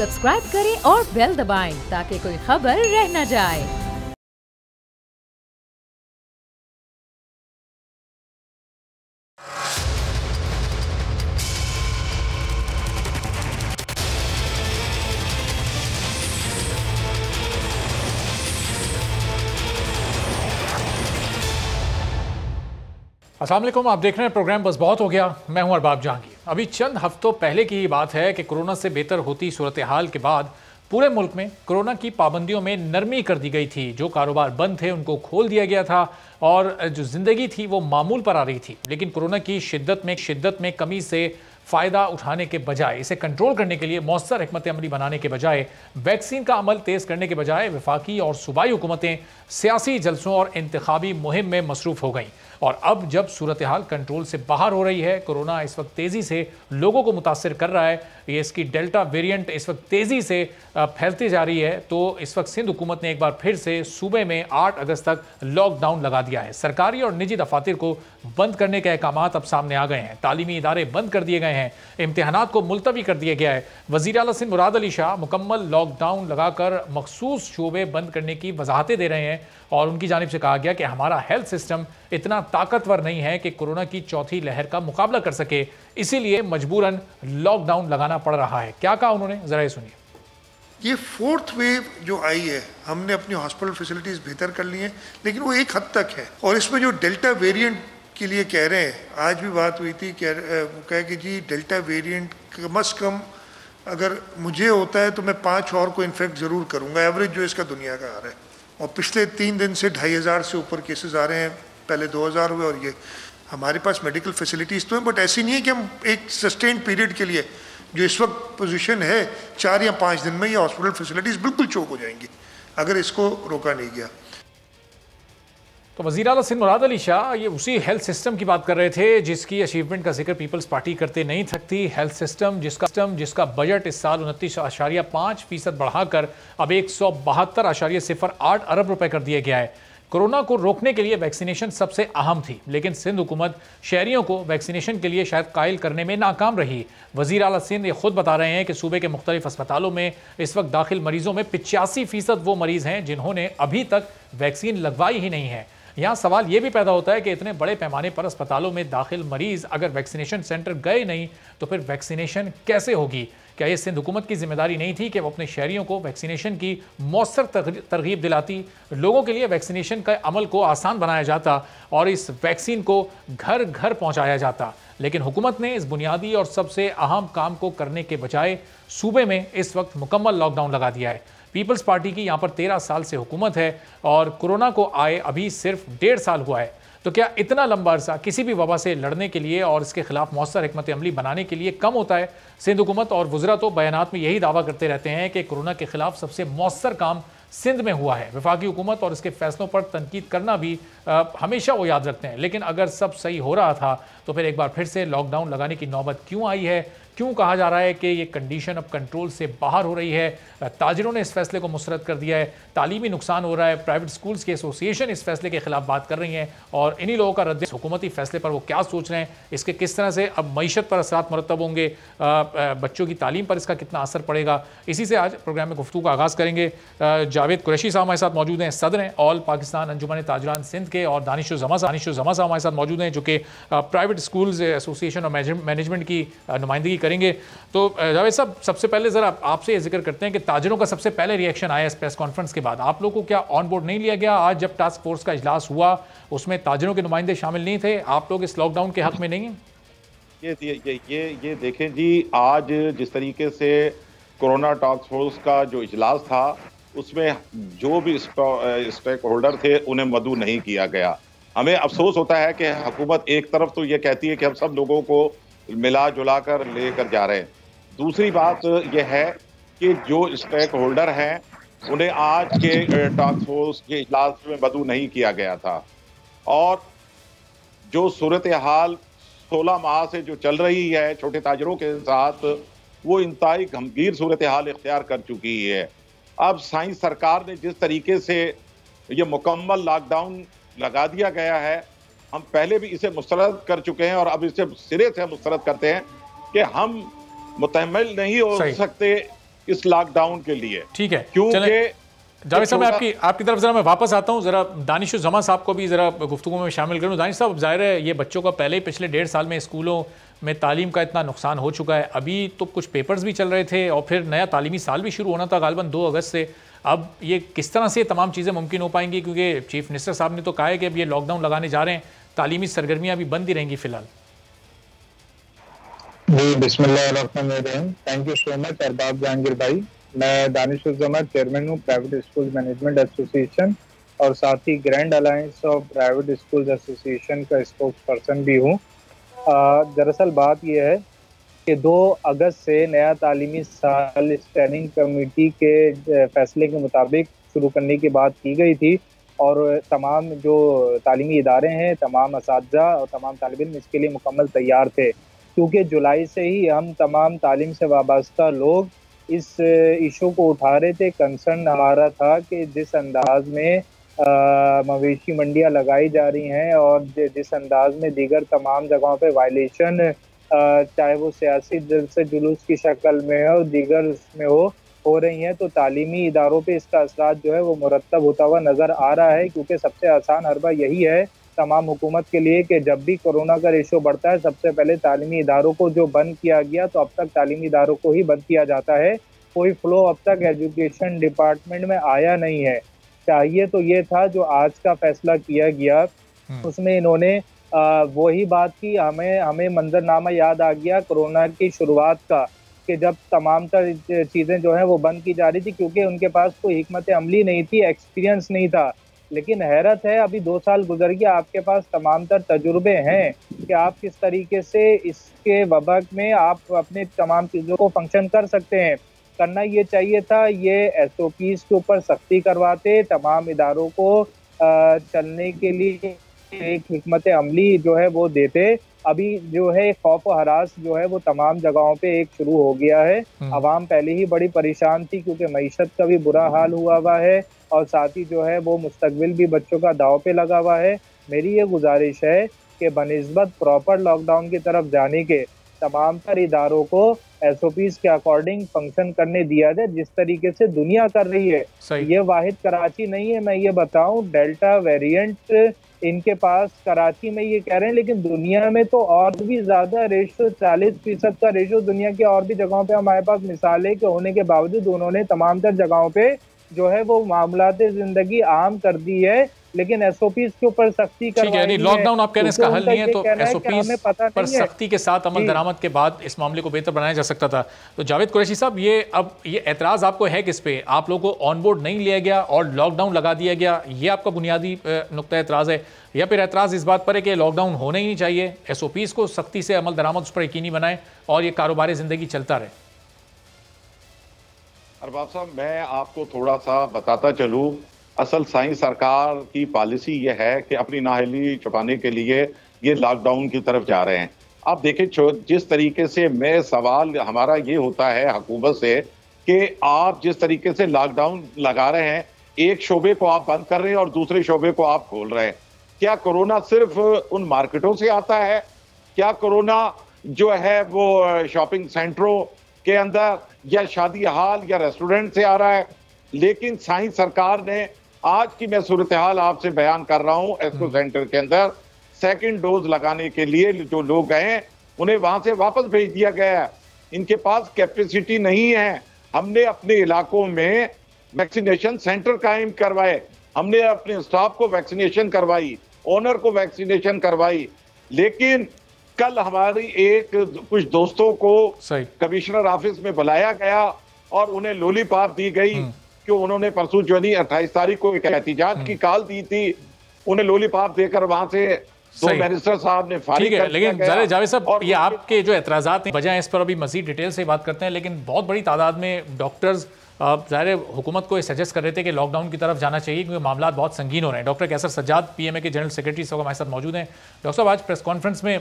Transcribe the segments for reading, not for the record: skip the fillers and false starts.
Subscribe करें और bell दबाएं ताकि कोई खबर रह न जाए। अस्सलाम वालेकुम, आप देख रहे हैं प्रोग्राम बस बहुत हो गया। मैं हूं अरबाब जहांगीर। अभी चंद हफ्तों पहले की ही बात है कि कोरोना से बेहतर होती सूरत हाल के बाद पूरे मुल्क में कोरोना की पाबंदियों में नरमी कर दी गई थी। जो कारोबार बंद थे उनको खोल दिया गया था और जो जिंदगी थी वो मामूल पर आ रही थी। लेकिन कोरोना की शिद्दत में कमी से फ़ायदा उठाने के बजाय, इसे कंट्रोल करने के लिए मौसर हिकमत अमली बनाने के बजाय, वैक्सीन का अमल तेज़ करने के बजाय वफाकी और सूबाई हुकूमतें सियासी जलसों और इंतखाबी मुहिम में मसरूफ़ हो गईं। और अब जब सूरत हाल कंट्रोल से बाहर हो रही है, कोरोना इस वक्त तेज़ी से लोगों को मुतासिर कर रहा है, ये इसकी डेल्टा वेरिएंट इस वक्त तेज़ी से फैलती जा रही है, तो इस वक्त सिंध हुकूमत ने एक बार फिर से सूबे में 8 अगस्त तक लॉकडाउन लगा दिया है। सरकारी और निजी दफातर को बंद करने के अहकामात अब सामने आ गए हैं। तालीमी इदारे बंद कर दिए गए हैं, इम्तिहानात को मुलतवी कर दिया गया है। वज़ीर आला सिंध मुराद अली शाह मुकम्मल लॉकडाउन लगाकर मखसूस शोबे बंद करने की वजाहतें दे रहे हैं और उनकी जानिब से कहा गया कि हमारा हेल्थ सिस्टम इतना ताकतवर नहीं है कि कोरोना की चौथी लहर का मुकाबला कर सके, इसीलिए मजबूरन लॉकडाउन लगाना पड़ रहा है। क्या कहा उन्होंने, जरा सुनिए। ये फोर्थ वेव जो आई है, हमने अपनी हॉस्पिटल फैसिलिटीज बेहतर कर ली हैं, लेकिन वो एक हद तक है। और इसमें जो डेल्टा वेरिएंट के लिए कह रहे हैं, आज भी बात हुई थी, कह कि जी डेल्टा वेरिएंट कम से कम अगर मुझे होता है तो मैं 5 और को इन्फेक्ट ज़रूर करूँगा, एवरेज जो इसका दुनिया का आ रहा है। और पिछले 3 दिन से 2500 से ऊपर केसेस आ रहे हैं, पहले 2000 हुए। और ये हमारे पास मेडिकल फैसिलिटीज़ तो हैं, बट ऐसी नहीं है कि हम एक सस्टेन्ड पीरियड के लिए, जो इस वक्त पोजीशन है, 4 या 5 दिन में ये हॉस्पिटल फैसिलिटीज़ बिल्कुल चोक हो जाएंगी अगर इसको रोका नहीं गया। तो वज़ीर आला सिंध मुराद अली शाह ये उसी हेल्थ सिस्टम की बात कर रहे थे जिसकी अचीवमेंट का जिक्र पीपल्स पार्टी करते नहीं थकती। हेल्थ सिस्टम जिसका बजट इस साल 29.5% बढ़ाकर अब 172.08 अरब रुपए कर दिया गया है। कोरोना को रोकने के लिए वैक्सीनेशन सबसे अहम थी, लेकिन सिंध हुकूमत शहरियों को वैक्सीनेशन के लिए शायद कायल करने में नाकाम रही। वज़ीर आला सिंध ये खुद बता रहे हैं कि सूबे के मुख्तलिफ अस्पतालों में इस वक्त दाखिल मरीजों में 85% वो मरीज हैं जिन्होंने अभी तक वैक्सीन लगवाई ही नहीं है। यहाँ सवाल ये भी पैदा होता है कि इतने बड़े पैमाने पर अस्पतालों में दाखिल मरीज अगर वैक्सीनेशन सेंटर गए नहीं तो फिर वैक्सीनेशन कैसे होगी? क्या ये सिंध हुकूमत की जिम्मेदारी नहीं थी कि वो अपने शहरियों को वैक्सीनेशन की मौसर तरगीब दिलाती, लोगों के लिए वैक्सीनेशन का अमल को आसान बनाया जाता और इस वैक्सीन को घर घर पहुँचाया जाता? लेकिन हुकूमत ने इस बुनियादी और सबसे अहम काम को करने के बजाय सूबे में इस वक्त मुकम्मल लॉकडाउन लगा दिया है। पीपल्स पार्टी की यहाँ पर 13 साल से हुकूमत है और कोरोना को आए अभी सिर्फ 1.5 साल हुआ है। तो क्या इतना लंबा अरसा किसी भी वबा से लड़ने के लिए और इसके खिलाफ मौसर हिकमत अमली बनाने के लिए कम होता है? सिंध हुकूमत और वज़रा तो बयानात में यही दावा करते रहते हैं कि कोरोना के खिलाफ सबसे मौसर काम सिंध में हुआ है। वफाकी हुकूमत और इसके फैसलों पर तनकीद करना भी हमेशा वो याद रखते हैं। लेकिन अगर सब सही हो रहा था तो फिर एक बार फिर से लॉकडाउन लगाने की नौबत क्यों आई है? क्यों कहा जा रहा है कि ये कंडीशन अब कंट्रोल से बाहर हो रही है? ताजिरों ने इस फैसले को मुस्तरद कर दिया है, तालीमी नुकसान हो रहा है, प्राइवेट स्कूल्स की एसोसिएशन इस फैसले के खिलाफ बात कर रही हैं और इन्हीं लोगों का रद्द हुकूमती फैसले पर वो क्या सोच रहे हैं, इसके किस तरह से अब मईशत पर असरात मुरतब होंगे, बच्चों की तालीम पर इसका कितना असर पड़ेगा, इसी से आज प्रोग्राम में गुफ्तगू का आगाज़ करेंगे। जावेद कुरैशी साहब हमारे साथ मौजूद हैं, सदर हैं ऑल पाकिस्तान अंजुमन ताजरान सिंध के, और दानिश जमा साहब हमारे साथ मौजूद हैं जो कि प्राइवेट स्कूल्स एसोसिएशन और मैनेजमेंट की नुमाइंदगी करेंगे। तो जावेद साहब, सबसे पहले ज़रा आपसे ये जिक्र करते हैं कि ताजिरों का सबसे पहले रिएक्शन आया इस प्रेस कॉन्फ्रेंस के बाद। आप लोगों को क्या ऑन बोर्ड नहीं लिया गया? आज जब टास्क फोर्स का इजलास हुआ उसमें ताजिरों के नुमाइंदे शामिल नहीं थे, आप लोग इस लॉकडाउन के हक में नहीं हैं? ये देखें जी, आज जिस तरीके से कोरोना टास्क फोर्स का जो इजलास था उसमें जो भी स्टेक होल्डर थे उन्हें मदऊ नहीं किया गया। हमें अफसोस होता है कि हुकूमत एक तरफ तो ये कहती है कि हम सब लोगों को मिला जुला कर लेकर जा रहे हैं, दूसरी बात यह है कि जो स्टेक होल्डर हैं उन्हें आज के टास्क फोर्स के इजलास में मदऊ नहीं किया गया था। और जो सूरत हाल 16 माह से जो चल रही है छोटे ताजरों के साथ, वो इंतहाई गंभीर सूरत हाल इख्तियार कर चुकी है। अब साइंस सरकार ने जिस तरीके से ये मुकम्मल लॉकडाउन लगा दिया गया है, हम पहले भी इसे मुस्तरद कर चुके हैं और अब इसे सिरे से मुस्तरद करते हैं कि हम मुतहम्मिल नहीं हो सकते इस लॉकडाउन के लिए। ठीक है, क्योंकि जावेद साहब, मैं आपकी तरफ जरा मैं वापस आता हूँ, जरा दानिशुज़्ज़मा साहब को भी जरा गुफ्तगू में शामिल करूँ। दानिश साहब, जाहिर है ये बच्चों का पहले ही पिछले 1.5 साल में स्कूलों में तालीम का इतना नुकसान हो चुका है, अभी तो कुछ पेपर्स भी चल रहे थे और फिर नया तालीमी साल भी शुरू होना था गालिबन 2 अगस्त से। अब ये किस तरह से तमाम चीज़ें मुमकिन हो पाएंगी, क्योंकि चीफ मिनिस्टर साहब ने तो कहा है कि अब ये लॉकडाउन लगाने जा रहे हैं, तालीमी सरगर्मियाँ भी बंद ही रहेंगी फिलहाल। जी, बिस्मिल्लाहिर्रहमानिर्रहीम। Thank you so much Arbab Jahangir भाई। मैं दानिशुज़्ज़मा चेयरमैन हूँ प्राइवेट स्कूल मैनेजमेंट एसोसिएशन और साथ ही grand alliance of private schools association का स्पोक्स पर्सन भी हूँ। दरअसल बात यह है कि 2 अगस्त से नया तालीमी साल स्टैंडिंग कमेटी के फैसले के मुताबिक शुरू करने की बात की गई थी और तमाम जो तालीमी इदारे हैं, तमाम असातिज़ा और तमाम तालिब इल्म इसके लिए मुकम्मल तैयार थे, क्योंकि जुलाई से ही हम तमाम तालीम से वाबस्ता लोग इस इशू को उठा रहे थे। कंसर्न हमारा था कि जिस अंदाज में मवेशी मंडियां लगाई जा रही हैं और जिस अंदाज में दीगर तमाम जगहों पे वायलेशन, चाहे वो सियासी जलसे जुलूस की शक्ल में हो और दीगर में हो रही हैं, तो तालीमी इदारों पे इसका असरात जो है वो मुरतब होता हुआ नज़र आ रहा है। क्योंकि सबसे आसान हरबा यही है तमाम हुकूमत के लिए कि जब भी कोरोना का रेशो बढ़ता है, सबसे पहले तालीमी इदारों को जो बंद किया गया, तो अब तक तालीमी इदारों को ही बंद किया जाता है। कोई फ्लो अब तक एजुकेशन डिपार्टमेंट में आया नहीं है। चाहिए तो ये था जो आज का फैसला किया गया, उसमें इन्होंने वही बात की। हमें मंजरनामा याद आ गया कोरोना की शुरुआत का, कि जब तमाम तर चीज़ें जो है वो बंद की जा रही थी, क्योंकि उनके पास कोई हिकमत अमली नहीं थी, एक्सपीरियंस नहीं था। लेकिन हैरत है, अभी 2 साल गुजर गया, आपके पास तमाम तर तजुर्बे हैं कि आप किस तरीके से इसके वबक में आप अपने तमाम चीज़ों को फंक्शन कर सकते हैं। करना ये चाहिए था, ये SOPs के ऊपर सख्ती करवाते, तमाम इदारों को चलने के लिए एक हिकमत अमली जो है वो देते। अभी जो है खौफ व हरास जो है वो तमाम जगहों पे एक शुरू हो गया है। आवाम पहले ही बड़ी परेशान थी क्योंकि मईशत का भी बुरा हाल हुआ है और साथ ही जो है वो मुस्तकबिल भी बच्चों का दाव पे लगा हुआ है। मेरी ये गुजारिश है कि बनिस्बत प्रॉपर लॉकडाउन की तरफ जाने के तमाम तर इदारों को SOPs के अकॉर्डिंग फंक्शन करने दिया जाए, जिस तरीके से दुनिया कर रही है। ये वाहिद कराची नहीं है, मैं ये बताऊं, डेल्टा वेरिएंट इनके पास कराची में ये कह रहे हैं, लेकिन दुनिया में तो और भी ज्यादा रेशो, 40% का रेशो दुनिया की और भी जगहों पे हमारे पास मिसालें के होने के बावजूद उन्होंने तमाम तर जगहों पे जो है वो मामलाते जिंदगी आम कर दी है, लेकिन SOPs के ऊपर सख्ती करवाई है। लॉकडाउन आप कह रहे हैं इसका हल नहीं है, तो SOPs पर सख्ती के साथ अमल दरामद के बाद इस मामले को बेहतर बनाया जा सकता था। तो जावेद कुरैशी साहब, ये एतराज़ आपको है किस पे? आप लोगों को ऑन बोर्ड नहीं लिया गया और लॉकडाउन लगा दिया गया, ये आपका बुनियादी नुक्ता एतराज़ है, या फिर एतराज़ इस बात पर है कि लॉकडाउन होना ही नहीं चाहिए, SOPs को सख्ती से अमल दरामद उस पर यकीनी बनाएं और ये कारोबार ज़िंदगी चलता रहे? अरबाब साहब, मैं आपको थोड़ा सा बताता चलूँ। असल साइंस सरकार की पॉलिसी ये है कि अपनी नाअहली छुपाने के लिए ये लॉकडाउन की तरफ जा रहे हैं। आप देखें जिस तरीके से मैं सवाल हमारा ये होता है हुकूमत से कि आप जिस तरीके से लॉकडाउन लगा रहे हैं, एक शोबे को आप बंद कर रहे हैं और दूसरे शोबे को आप खोल रहे हैं। क्या कोरोना सिर्फ उन मार्केटों से आता है? क्या कोरोना जो है वो शॉपिंग सेंटरों के अंदर या शादी हाल या रेस्टोरेंट से आ रहा है? लेकिन साइंस सरकार ने आज की मैं सूरत हाल आपसे बयान कर रहा हूं, एस्को सेंटर के अंदर सेकंड डोज लगाने के लिए जो लोग गए उन्हें वहां से वापस भेज दिया गया है। इनके पास कैपेसिटी नहीं है। हमने अपने इलाकों में वैक्सीनेशन सेंटर कायम करवाए, हमने अपने स्टाफ को वैक्सीनेशन करवाई, ओनर को वैक्सीनेशन करवाई, लेकिन कल हमारी कुछ दोस्तों को कमिश्नर ऑफिस में बुलाया गया और उन्हें लॉलीपॉप दी गई कि उन्होंने परसों जो 28 तारीख को एक एहतिजाज की कॉल दी थी, उन्हें लॉलीपॉप देकर वहां से दो मिनिस्टर साहब ने फारिग कर दिया। लेकिन जावेद साहब, ये आपके जो एतराज़ात हैं वजह है, इस पर अभी मजीद डिटेल से बात करते हैं, लेकिन बहुत बड़ी तादाद में डॉक्टर्स ज़ाहिर हुकूमत को सजेस्ट कर रहे थे कि लॉकडाउन की तरफ जाना चाहिए क्योंकि मामला बहुत संगीन हो रहे हैं। डॉक्टर कैसर सज्जाद PMA के जनरल सेक्रेटरी साहब हमारे साथ मौजूद हैं। डॉक्टर साहब, आज प्रेस कॉन्फ्रेंस में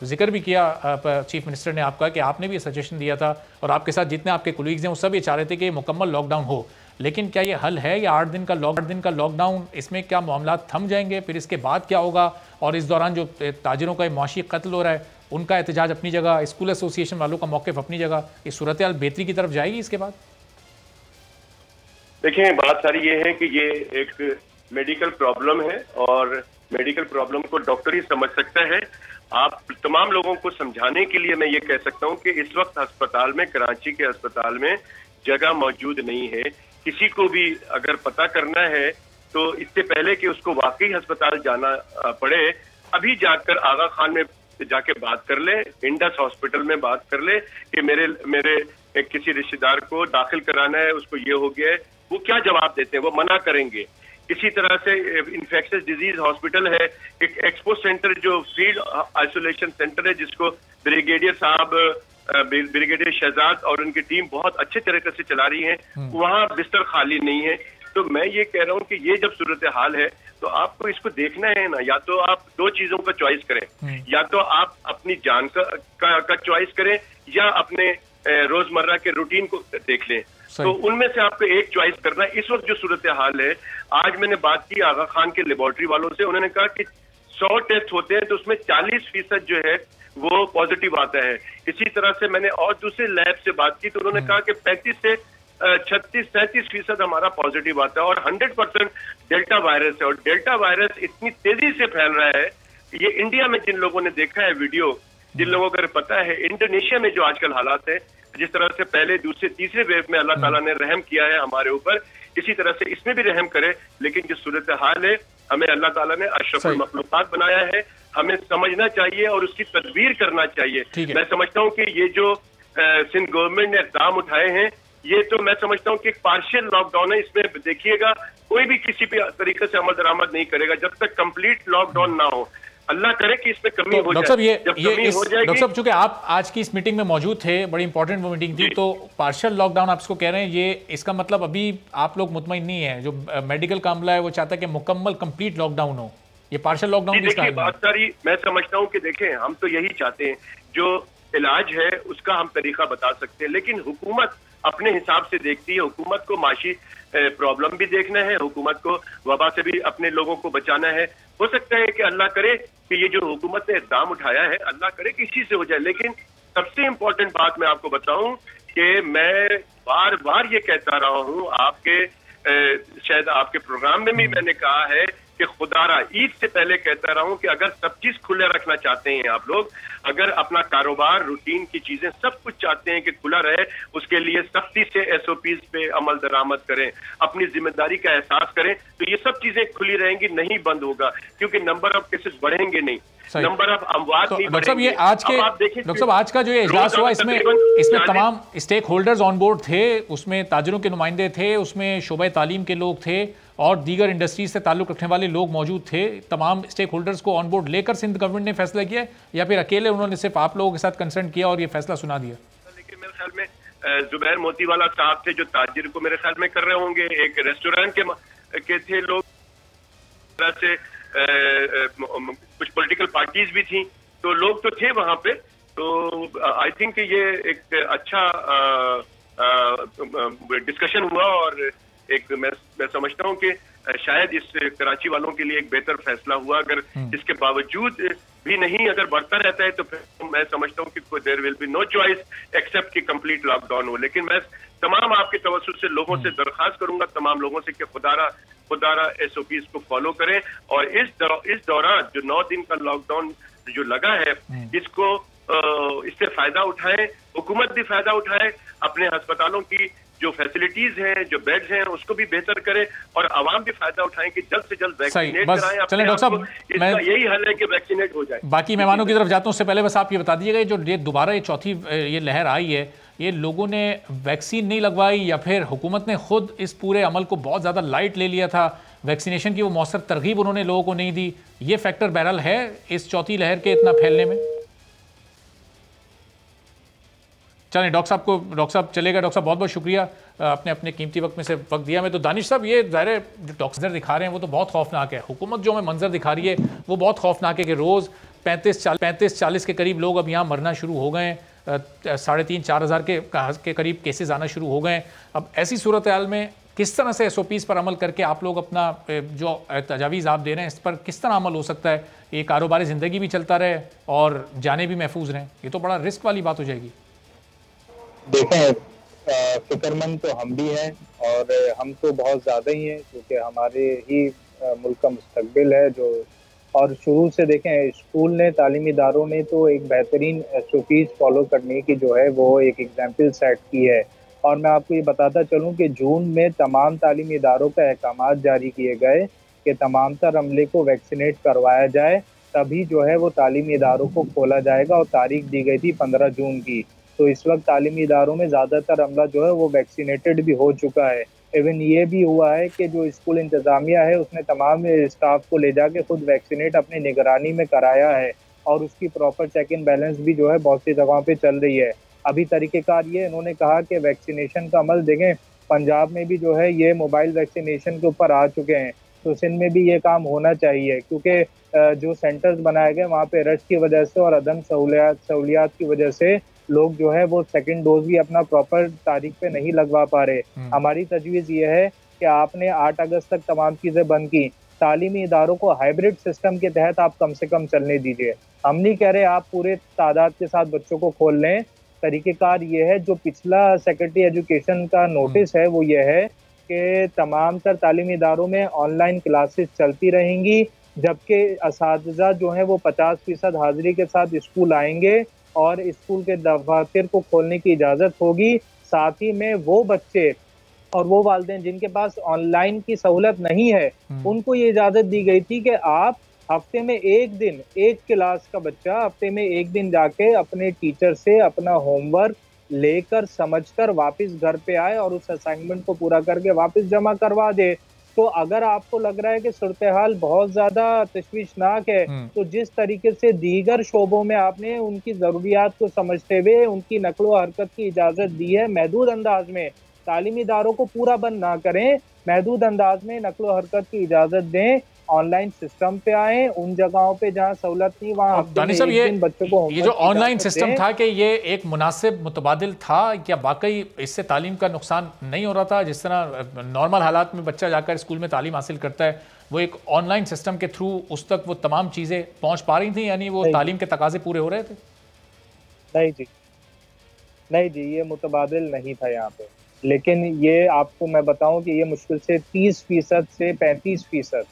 जिक्र भी किया चीफ मिनिस्टर ने आपका कि आपने भी सजेशन दिया था और आपके साथ जितने आपके कोलीग्स हैं वो सब ये चाह रहे थे कि मुकम्मल लॉकडाउन हो, लेकिन क्या ये हल है या 8 दिन का लॉकडाउन? इसमें क्या मामला थम जाएंगे? फिर इसके बाद क्या होगा? और इस दौरान जो ताजिरों का मुआशी कत्ल हो रहा है उनका एहतजाज अपनी जगह, स्कूल एसोसिएशन वालों का मौक़िफ़ अपनी जगह, इस सूरत हाल बेहतरी की तरफ जाएगी इसके बाद? देखें, बात सारी ये है कि ये एक मेडिकल प्रॉब्लम है और मेडिकल प्रॉब्लम को डॉक्टर ही समझ सकता है। आप तमाम लोगों को समझाने के लिए मैं ये कह सकता हूँ कि इस वक्त अस्पताल में, कराची के अस्पताल में जगह मौजूद नहीं है। किसी को भी अगर पता करना है तो इससे पहले कि उसको वाकई अस्पताल जाना पड़े, अभी जाकर आगा खान में जाके बात कर ले, इंडस हॉस्पिटल में बात कर ले कि मेरे किसी रिश्तेदार को दाखिल कराना है, उसको ये हो गया है। वो क्या जवाब देते हैं? वो मना करेंगे। इसी तरह से इन्फेक्शियस डिजीज हॉस्पिटल है, एक एक्सपो सेंटर जो फील्ड आइसोलेशन सेंटर है, जिसको ब्रिगेडियर साहब, ब्रिगेडियर शहजाद और उनकी टीम बहुत अच्छे तरीके से चला रही है, वहाँ बिस्तर खाली नहीं है। तो मैं ये कह रहा हूँ कि ये जब सूरत हाल है तो आपको इसको देखना है ना, या तो आप दो चीजों का चॉइस करें, या तो आप अपनी जान का चॉइस करें या अपने रोजमर्रा के रूटीन को देख लें। तो उनमें से आपको एक चॉइस करना है। इस वक्त जो सूरत हाल है, आज मैंने बात की आगा खान के लेबोरेटरी वालों से, उन्होंने कहा कि 100 टेस्ट होते हैं तो उसमें 40% जो है वो पॉजिटिव आता है। इसी तरह से मैंने और दूसरे लैब से बात की तो उन्होंने कहा कि 35 से 36-37% हमारा पॉजिटिव आता है और 100% डेल्टा वायरस है। और डेल्टा वायरस इतनी तेजी से फैल रहा है, ये इंडिया में जिन लोगों ने देखा है वीडियो, जिन लोगों को पता है इंडोनेशिया में जो आजकल हालात है, जिस तरह से पहले दूसरे तीसरे वेव में अल्लाह ताला ने रहम किया है हमारे ऊपर, इसी तरह से इसमें भी रहम करे। लेकिन जो सूरत हाल है, हमें अल्लाह ताला ने अशरफुल मखलूकात बनाया है, हमें समझना चाहिए और उसकी तदबीर करना चाहिए। मैं समझता हूँ कि ये जो सिंध गवर्नमेंट ने इक़दाम उठाए हैं, ये तो मैं समझता हूँ कि एक पार्शियल लॉकडाउन है। इसमें देखिएगा कोई भी किसी भी तरीके से अमल दरामद नहीं करेगा जब तक कंप्लीट लॉकडाउन ना हो। अल्लाह करे कि इसमें कमी हो जाए। डॉक्टर साहब, चूंकि आप आज की इस मीटिंग में मौजूद थे, बड़ी इंपॉर्टेंट वो मीटिंग थी, तो पार्शियल लॉकडाउन आप इसको कह रहे हैं, ये इसका मतलब अभी आप लोग मुतमईन नहीं है? जो मेडिकल का अमला है वो चाहता है कि मुकम्मल कंप्लीट लॉकडाउन हो, ये पार्शियल लॉकडाउन देखिए बात सारी मैं समझता हूँ कि देखें, हम तो यही चाहते हैं, जो इलाज है उसका हम तरीका बता सकते हैं, लेकिन हुकूमत अपने हिसाब से देखती है। हुकूमत को माशी प्रॉब्लम भी देखना है, हुकूमत को वबा से भी अपने लोगों को बचाना है। हो सकता है कि अल्लाह करे कि ये जो हुकूमत ने इक़दाम उठाया है, अल्लाह करे कि इसी से हो जाए। लेकिन सबसे इम्पोर्टेंट बात मैं आपको बताऊं कि मैं बार बार ये कहता रहा हूं, आपके शायद आपके प्रोग्राम में भी मैंने कहा है कि खुदारा ईद से पहले कहता रहा हूं कि अगर सब चीज खुले रखना चाहते हैं आप लोग, अगर अपना कारोबार, रूटीन की चीजें सब कुछ चाहते हैं कि खुला रहे, उसके लिए सख्ती से SOPs पे अमल दरामद करें, अपनी जिम्मेदारी का एहसास करें, तो ये सब चीजें खुली रहेंगी, नहीं बंद होगा, क्योंकि नंबर ऑफ केसेस बढ़ेंगे नहीं, नंबर ऑफ अमवात नहीं बढ़ेंगे। डॉक्टर साहब, ये आज के डॉक्टर साहब आज का जो इजलास हुआ, इसमें तमाम स्टेक होल्डर्स ऑन बोर्ड थे, उसमें ताजिरों के नुमाइंदे थे, उसमें शोबे तालीम के लोग थे और दीगर इंडस्ट्रीज से ताल्लुक रखने वाले लोग मौजूद थे। तमाम स्टेक होल्डर्स को ऑन बोर्ड लेकर सिंध गवर्नमेंट ने फैसला किया, या फिर अकेले उन्होंने सिर्फ आप लोगों के साथ कंसर्न किया और ये फैसला सुना दिया? लेकिन मेरे ख्याल में जुबैर मोतीवाला साहब थे जो ताजिर को मेरे ख्याल में कर रहे होंगे, एक रेस्टोरेंट के थे लोग, से कुछ पॉलिटिकल पार्टीज भी थी, तो लोग तो थे वहां पे। तो आई थिंक ये एक अच्छा डिस्कशन हुआ और एक मैं समझता हूँ कि शायद इस कराची वालों के लिए एक बेहतर फैसला हुआ। अगर इसके बावजूद भी नहीं अगर बढ़ता रहता है तो फिर मैं समझता हूँ कि there will be no choice except कि कंप्लीट लॉकडाउन हो। लेकिन मैं तमाम आपके तवज्जुह से लोगों से दरख्वास्त करूंगा, तमाम लोगों से कि खुदारा SOPs को फॉलो करें और इस दौरान जो 9 दिन का लॉकडाउन जो लगा है, इससे फायदा उठाएं, हुकूमत भी फायदा उठाए, अपने अस्पतालों की जो फैसिलिटीज हैं, जो बेड्स हैं, उसको भी बेहतर करें और आवाम भी फायदा उठाएं कि जल्द से जल्द वैक्सीनेट कराएं। चलें डॉक्टर साहब, इसका यही हल है कि वैक्सीनेट हो जाए। बाकी मेहमानों की तरफ जाता हूं, उससे पहले बस आप ये बता दीजिएगा, जो दोबारा ये चौथी ये लहर आई है, ये लोगों ने वैक्सीन नहीं लगवाई या फिर हुकूमत ने खुद इस पूरे अमल को बहुत ज़्यादा लाइट ले लिया था, वैक्सीनेशन की वो मौसर तरगीब उन्होंने लोगों को नहीं दी, ये फैक्टर बहरहाल है इस चौथी लहर के इतना फैलने में? चलें डॉक्टर साहब चलेगा। डॉक्टर साहब बहुत बहुत शुक्रिया, आपने अपने कीमती वक्त में से वक्त दिया। मैं तो दानिश साहब, ये ज़ाहिर जो डॉक्टर दिखा रहे हैं वो तो बहुत खौफनाक है, हुकूमत जो हमें मंजर दिखा रही है वो बहुत खौफनाक है कि रोज़ 35-40 के करीब लोग अब यहाँ मरना शुरू हो गए हैं, 3,500-4 हज़ार के करीब केसेस आना शुरू हो गए हैं। अब ऐसी सूरत हाल में किस तरह से SOPs पर अमल करके आप लोग अपना जो तजावीज़ आप दे रहे हैं इस पर किस तरह अमल हो सकता है, ये कारोबारी ज़िंदगी भी चलता रहे और जाने भी महफूज रहें? ये तो बड़ा रिस्क वाली बात हो जाएगी। देखें, फिक्रमंद तो हम भी हैं, और हम तो बहुत ज़्यादा ही हैं, क्योंकि हमारे ही मुल्क का मुस्तकबिल है जो। और शुरू से देखें, स्कूल ने, तालीमी इदारों ने तो एक बेहतरीन SOPs फॉलो करने की जो है वो एक एग्जाम्पल सेट की है। और मैं आपको ये बताता चलूँ कि जून में तमाम तालीमी इदारों का अहकामात जारी किए गए कि तमाम तर अमले को वैक्सीनेट करवाया जाए, तभी जो है वो तालीमी इदारों को खोला जाएगा। और तारीख दी गई थी 15 जून की। तो इस वक्त तालीमी इदारों में ज़्यादातर अमला जो है वो वैक्सीनेटेड भी हो चुका है। इवन ये भी हुआ है कि जो स्कूल इंतज़ामिया है उसने तमाम स्टाफ को ले जाके खुद वैक्सीनेट अपनी निगरानी में कराया है, और उसकी प्रॉपर चेक इन बैलेंस भी जो है बहुत सी जगहों पे चल रही है। अभी तरीक़ेकार ये इन्होंने कहा कि वैक्सीनेशन का अमल देखें, पंजाब में भी जो है ये मोबाइल वैक्सीनेशन के ऊपर आ चुके हैं, तो सिंध में भी ये काम होना चाहिए, क्योंकि जो सेंटर्स बनाए गए वहाँ पे रश की वजह से और अदम सहूलियात की वजह से लोग जो है वो सेकंड डोज भी अपना प्रॉपर तारीख पे नहीं लगवा पा रहे। हमारी तजवीज़ ये है कि आपने 8 अगस्त तक तमाम चीज़ें बंद की, तालीमी इदारों को हाइब्रिड सिस्टम के तहत आप कम से कम चलने दीजिए। हम नहीं कह रहे आप पूरे तादाद के साथ बच्चों को खोल लें। तरीक़ेकार ये है, जो पिछला सेक्रेटरी एजुकेशन का नोटिस है वो ये है कि तमाम तर तालीमी इदारों में ऑनलाइन क्लासेस चलती रहेंगी, जबकि असातिज़ा जो हैं वो 50% हाजिरी के साथ स्कूल आएंगे और स्कूल के दफातर को खोलने की इजाज़त होगी। साथ ही में वो बच्चे और वो वालिदैन जिनके पास ऑनलाइन की सहूलत नहीं है, उनको ये इजाज़त दी गई थी कि आप हफ्ते में एक दिन, एक क्लास का बच्चा हफ्ते में एक दिन जाके अपने टीचर से अपना होमवर्क लेकर समझकर वापस घर पे आए और उस असाइनमेंट को पूरा करके वापस जमा करवा दे। तो अगर आपको लग रहा है कि सूरत हाल बहुत ज़्यादा तशवीशनाक है, तो जिस तरीके से दीगर शोबों में आपने उनकी ज़रूरियात को समझते हुए उनकी नकलो हरकत की इजाज़त दी है, महदूद अंदाज में, तालीमी इदारों को पूरा बंद ना करें, महदूद अंदाज में नकलो हरकत की इजाज़त दें, ऑनलाइन सिस्टम पे आए, उन जगहों पे जहाँ सहूलत नहीं वहाँ दानिश साहब ये जो ऑनलाइन सिस्टम था कि ये एक मुनासिब मुतबादिल था, क्या वाकई इससे तालीम का नुकसान नहीं हो रहा था? जिस तरह नॉर्मल हालात में बच्चा जाकर स्कूल में तालीम हासिल करता है, वो एक ऑनलाइन सिस्टम के थ्रू उस तक वो तमाम चीज़ें पहुँच पा रही थी, यानी वो तालीम के तकाजे पूरे हो रहे थे? नहीं जी, ये मुतबादिल नहीं था यहाँ पे। लेकिन ये आपको मैं बताऊं कि ये मुश्किल से 30% से 35%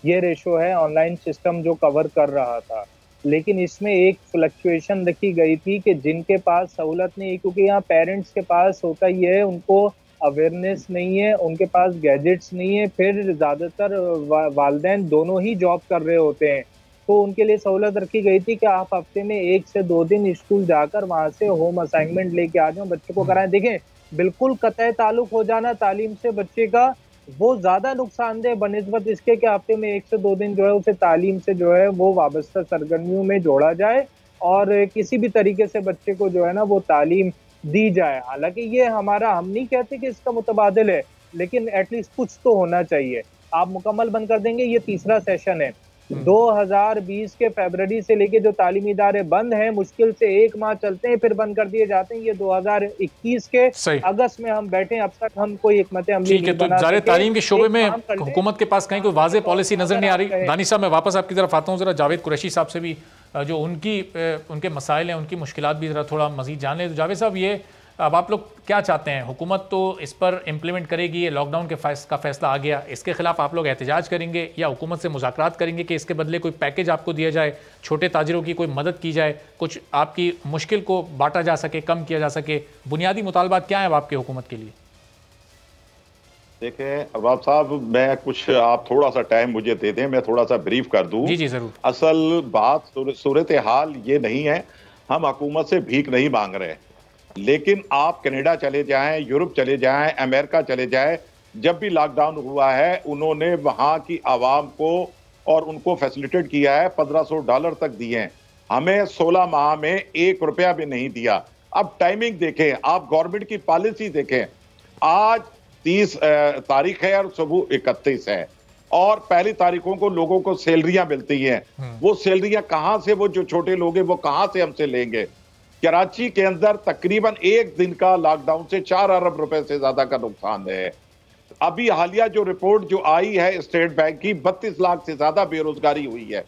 ये रेशो है ऑनलाइन सिस्टम जो कवर कर रहा था। लेकिन इसमें एक फ्लक्चुएशन रखी गई थी कि जिनके पास सहूलत नहीं है, क्योंकि यहाँ पेरेंट्स के पास होता ही है, उनको अवेयरनेस नहीं है, उनके पास गैजेट्स नहीं है, फिर ज़्यादातर वालिदैन दोनों ही जॉब कर रहे होते हैं, तो उनके लिए सहूलत रखी गई थी कि आप हफ्ते में 1 से 2 दिन स्कूल जाकर वहाँ से होम असाइनमेंट लेके आ जाओ, बच्चे को कराएं। देखें, बिल्कुल कतई ताल्लुक हो जाना तालीम से बच्चे का, वो ज़्यादा नुकसानदेह बनिस्बत इसके कि हफ्ते में 1 से 2 दिन जो है उसे तालीम से जो है वो वाबस्ता सरगर्मियों में जोड़ा जाए और किसी भी तरीके से बच्चे को जो है ना वो तालीम दी जाए। हालांकि ये हमारा, हम नहीं कहते कि इसका मुतबादिल है, लेकिन एटलीस्ट कुछ तो होना चाहिए। आप मुकम्मल बंद कर देंगे, ये तीसरा सेशन है। 2020 के फरवरी से लेके जो तालीमी इदारे बंद हैं, मुश्किल से 1 माह चलते हैं, फिर बंद कर दिए जाते हैं। ये 2021 के अगस्त में हम बैठे, अब तक हम कोई हिकमत अमली नहीं बना सके। तो तालीम के शोबे में हुकूमत के पास कहीं कोई वाज़ेह पॉलिसी नजर नहीं आ रही। दानिश साहब, मैं वापस आपकी तरफ आता हूँ, जरा जावेद कुरैशी साहब से भी जो उनके मसाइल हैं, उनकी मुश्किलात भी जरा थोड़ा मजीद जान लें। तो जावेद साहब, ये अब आप लोग क्या चाहते हैं? हुकूमत तो इस पर इम्प्लीमेंट करेगी, ये लॉकडाउन का फैसला आ गया, इसके खिलाफ आप लोग एहतजाज करेंगे या हुकूमत से मुज़ाकरात करेंगे कि इसके बदले कोई पैकेज आपको दिया जाए, छोटे ताजिरों की कोई मदद की जाए, कुछ आपकी मुश्किल को बांटा जा सके, कम किया जा सके? बुनियादी मुतालबात क्या हैं अब आपके हुकूमत के लिए? देखें अरबाब साहब, मैं कुछ, आप थोड़ा सा टाइम मुझे दे दें, मैं थोड़ा सा ब्रीफ कर दूं। जी जरूर। असल बात, सूरत हाल ये नहीं है, हम हुकूमत से भीख नहीं मांग रहे, लेकिन आप कनाडा चले जाएं, यूरोप चले जाएं, अमेरिका चले जाएं, जब भी लॉकडाउन हुआ है उन्होंने वहां की आवाम को और उनको फैसिलिटेट किया है, $1500 तक दिए हैं। हमें 16 माह में 1 रुपया भी नहीं दिया। अब टाइमिंग देखें, आप गवर्नमेंट की पॉलिसी देखें, आज 30 तारीख है और सुबह 31 है, और पहली तारीखों को लोगों को सैलरियां मिलती हैं। वो सैलरियां कहां से, वो जो छोटे लोग हैं वो कहां से हमसे लेंगे? कराची के अंदर तकरीबन 1 दिन का लॉकडाउन से 4 अरब रुपए से ज्यादा का नुकसान है। अभी हालिया जो रिपोर्ट जो आई है स्टेट बैंक की, 32 लाख से ज्यादा बेरोजगारी हुई है।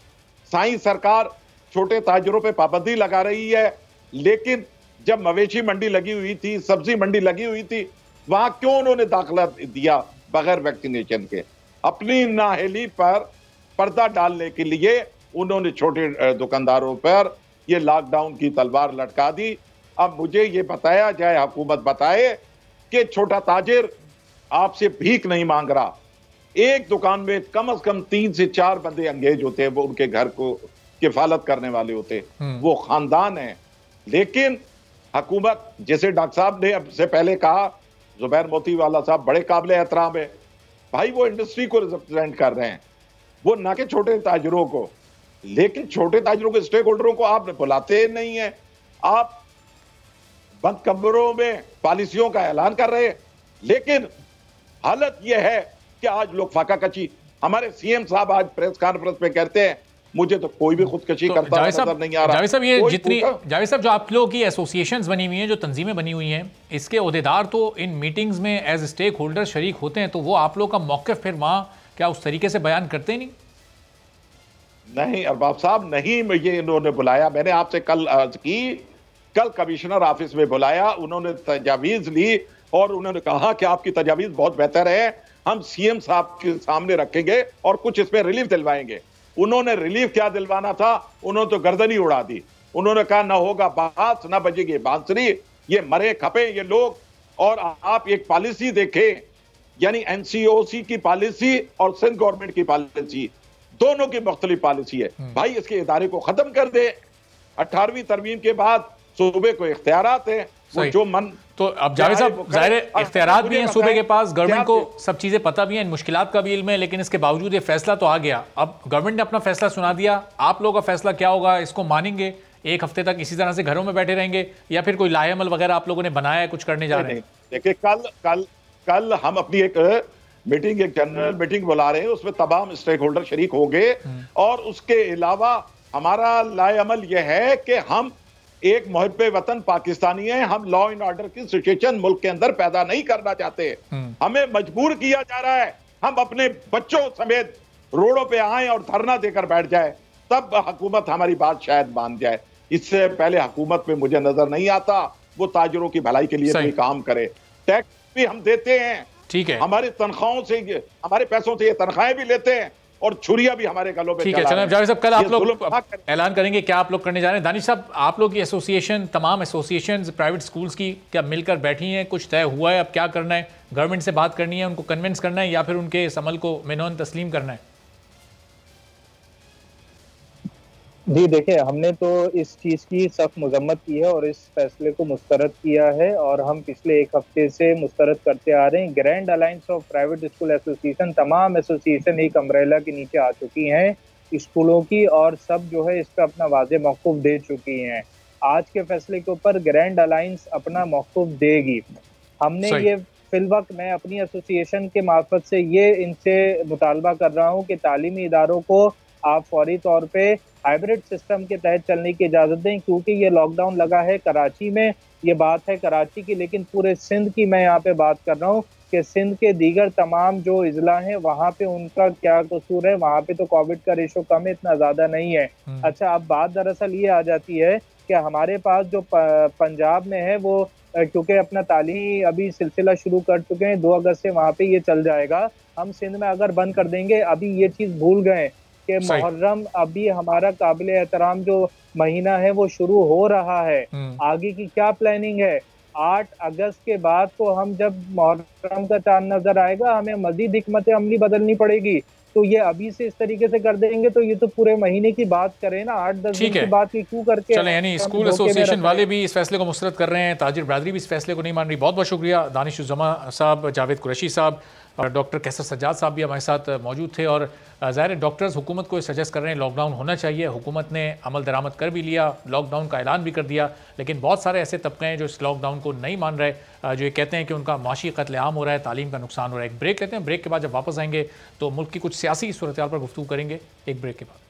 साईं सरकार छोटे ताजरों पे पाबंदी लगा रही है, लेकिन जब मवेशी मंडी लगी हुई थी, सब्जी मंडी लगी हुई थी, वहां क्यों उन्होंने दाखिला दिया बगैर वैक्सीनेशन के? अपनी नाअहली पर पर्दा डालने के लिए उन्होंने छोटे दुकानदारों पर ये लॉकडाउन की तलवार लटका दी। अब मुझे ये बताया जाए, हुकूमत बताए कि छोटा ताजिर आपसे भीख नहीं मांग रहा। एक दुकान में कम से कम 3 से 4 बंदे अंगेज होते हैं, वो उनके घर को किफालत करने वाले होते हैं, वो खानदान है। लेकिन हुकूमत, जैसे डॉक्टर साहब ने अब से पहले कहा, जुबैर मोतीवाला साहब बड़े काबिल एहतराम है भाई, वो इंडस्ट्री को रिप्रेजेंट कर रहे हैं, वो ना कि छोटे ताजिरों को। लेकिन छोटे ताजिरों के स्टेक होल्डरों को आप बुलाते नहीं है। आप बंद कमरों में पॉलिसियों का ऐलान कर रहे हैं, लेकिन हालत यह है कि आज लोग फाका कशी, हमारे सीएम साहब आज प्रेस कॉन्फ्रेंस में कहते हैं मुझे तो कोई भी खुदकशी करता नजर नहीं आ रहा। जावेद साहब, ये जितनी जावेद साहब जो आप लोगों की एसोसिएशंस बनी हुई हैं, जो तंजीमें बनी हुई हैं, इसके ओहदेदार तो इन मीटिंग्स में एज स्टेक होल्डर शरीक होते हैं, तो वो आप लोग का मौक़िफ़ फिर वहाँ क्या उस तरीके से बयान करते नहीं? नहीं अरबाब साहब, नहीं ये इन्होंने बुलाया, मैंने आपसे कल अर्ज की, कल कमिश्नर ऑफिस में बुलाया, उन्होंने तजावीज़ ली और उन्होंने कहा कि आपकी तजावीज़ बहुत बेहतर है, हम सीएम साहब के सामने रखेंगे और कुछ इसमें रिलीफ दिलवाएंगे। उन्होंने रिलीफ क्या दिलवाना था, उन्होंने तो गर्दन ही उड़ा दी। उन्होंने कहा ना होगा बात, ना बजेगी बांसुरी, ये मरे खपे ये लोग। और आप एक पॉलिसी देखें, यानी एनसीओसी की पॉलिसी और सिंध गवर्नमेंट की पॉलिसी, दोनों की मुख्तलिफ पॉलिसी है। भाई इसके इदारे को खत्म कर दे। 18वीं तरमीम के बाद सूबे को इख्तियारात है, वो जो मन। तो अब जावेद साहब, ज़ाहिर इख्तियारात भी हैं सूबे के पास, गवर्नमेंट को सब चीज़ें पता भी हैं, इन मुश्किलात का भी इल्म है, लेकिन इसके बावजूद ये फैसला तो आ गया। अब गवर्नमेंट ने अपना फैसला सुना दिया, आप लोगों का फैसला क्या होगा? इसको मानेंगे, एक हफ्ते तक इसी तरह से घरों में बैठे रहेंगे, या फिर कोई लाएअमल वगैरह आप लोगों ने बनाया है, कुछ करने जा रहे हैं? देखिए, कल हम अपनी एक मीटिंग, एक जनरल मीटिंग बुला रहे हैं, उसमें तमाम स्टेक होल्डर शरीक होंगे। और उसके अलावा हमारा लाएअमल यह है कि हम एक मुहिब्बे वतन पाकिस्तानी है, हम लॉ एंड ऑर्डर की सिचुएशन मुल्क के अंदर पैदा नहीं करना चाहते। हमें मजबूर किया जा रहा है, हम अपने बच्चों समेत रोडों पे आए और धरना देकर बैठ जाए, तब हुकूमत हमारी बात शायद मान जाए। इससे पहले हुकूमत में मुझे नजर नहीं आता वो ताजिरों की भलाई के लिए कोई काम करे। टैक्स भी हम देते हैं, ठीक है, हमारी तनख्वाहों से, हमारे पैसों से ये तनख्वाहें भी लेते हैं और छुरिया भी हमारे गलों पे। ठीक है, चलो जावेद साहब, कल आप लोग ऐलान करेंगे क्या आप लोग करने जा रहे हैं। दानिश साहब, आप लोग की एसोसिएशन, तमाम एसोसिएशन प्राइवेट स्कूल्स की क्या मिलकर बैठी हैं? कुछ तय हुआ है अब क्या करना है? गवर्नमेंट से बात करनी है, उनको कन्विंस करना है, या फिर उनके इस अमल को मेनोन तस्लीम करना है? जी देखिए, हमने तो इस चीज़ की सख्त मजम्मत की है और इस फैसले को मुस्तरद किया है, और हम पिछले एक हफ्ते से मुस्तरद करते आ रहे हैं। Grand alliance of private school association, तमाम एसोसिएशन एक अम्ब्रेला के नीचे आ चुकी हैं स्कूलों की, और सब जो है इस पर अपना वाज़ेह मौक़िफ़ दे चुकी हैं। आज के फैसले के ऊपर ग्रैंड अलायंस अपना मौक़िफ़ देगी। हमने ये फिलवक्त, मैं अपनी एसोसिएशन के मार्फत से ये इनसे मुतालबा कर रहा हूँ कि तालीमी इदारों को आप फौरी तौर पे हाइब्रिड सिस्टम के तहत चलने की इजाज़त दें, क्योंकि ये लॉकडाउन लगा है कराची में, ये बात है कराची की, लेकिन पूरे सिंध की मैं यहाँ पे बात कर रहा हूँ कि सिंध के दीगर तमाम जो इजला हैं वहाँ पे उनका क्या कसूर है। वहाँ पे तो कोविड का रेशो कम है, इतना ज़्यादा नहीं है। अच्छा, अब बात दरअसल ये आ जाती है कि हमारे पास जो पंजाब में है वो क्योंकि अपना तालीमी अभी सिलसिला शुरू कर चुके हैं, 2 अगस्त से वहाँ पे ये चल जाएगा। हम सिंध में अगर बंद कर देंगे, अभी ये चीज़ भूल गए कि मुहर्रम अभी हमारा काबिल एहतराम जो महीना है वो शुरू हो रहा है। आगे की क्या प्लानिंग है? 8 अगस्त के बाद को हम जब मुहर्रम का चांद नजर आएगा, हमें मजीद हिकमत अमली बदलनी पड़ेगी। तो ये अभी से इस तरीके से कर देंगे तो ये तो पूरे महीने की बात करें ना, 8-10 दिन की बात क्यों करके। चलें, यानी स्कूल एसोसिएशन वाले भी इस फैसले को मुस्तरद कर रहे हैं, ताजिर बरादरी भी इस फैसले को नहीं मान रही। बहुत बहुत शुक्रिया दानिश-उज़्ज़मा साहब, जावेद कुरैशी साहब और डॉक्टर कैसर सज्जाद साहब भी हमारे साथ मौजूद थे। और ज़ाहिर है डॉक्टर्स हुकूमत को सजेस्ट कर रहे हैं लॉकडाउन होना चाहिए। हुकूमत ने अमल दरामद कर भी लिया, लॉकडाउन का ऐलान भी कर दिया, लेकिन बहुत सारे ऐसे तबके हैं जो इस लॉकडाउन को नहीं मान रहे, जो ये कहते हैं कि उनका माशी कत्लेआम हो रहा है, तालीम का नुकसान हो रहा है। एक ब्रेक लेते हैं, ब्रेक के बाद जब वापस आएंगे तो मुल्क की कुछ सियासी सूरत हाल पर गुफ्तगू करेंगे, एक ब्रेक के बाद।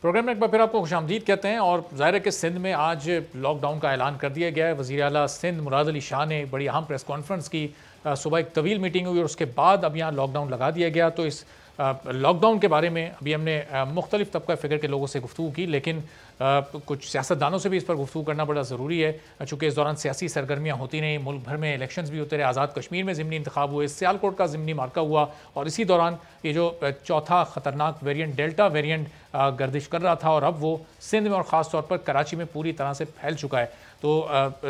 प्रोग्राम में एक बार फिर आपको खुशामदीद कहते हैं। और ज़ाहिर है कि सिंध में आज लॉकडाउन का ऐलान कर दिया गया है। वज़ीर आला सिंध मुराद अली शाह ने बड़ी अहम प्रेस कॉन्फ्रेंस की। सुबह एक तवील मीटिंग हुई और उसके बाद अब यहाँ लॉकडाउन लगा दिया गया। तो इस लॉकडाउन के बारे में अभी हमने मुख्तलिफ तबका फ़िक्र के लोगों से गुफ्तगू की, लेकिन कुछ सियासतदानों से भी इस पर गुफ्तगू करना बड़ा ज़रूरी है, चूँकि इस दौरान सियासी सरगर्मियाँ होती नहीं। मुल्क भर में इलेक्शंस भी होते रहे, आज़ाद कश्मीर में ज़िमनी इंतखाब हुए, सियालकोट का ज़िमनी मार्का हुआ, और इसी दौरान ये जो चौथा ख़तरनाक वेरिएंट डेल्टा वेरिएंट गर्दिश कर रहा था और अब वो सिंध में और ख़ास तौर पर कराची में पूरी तरह से फैल चुका है। तो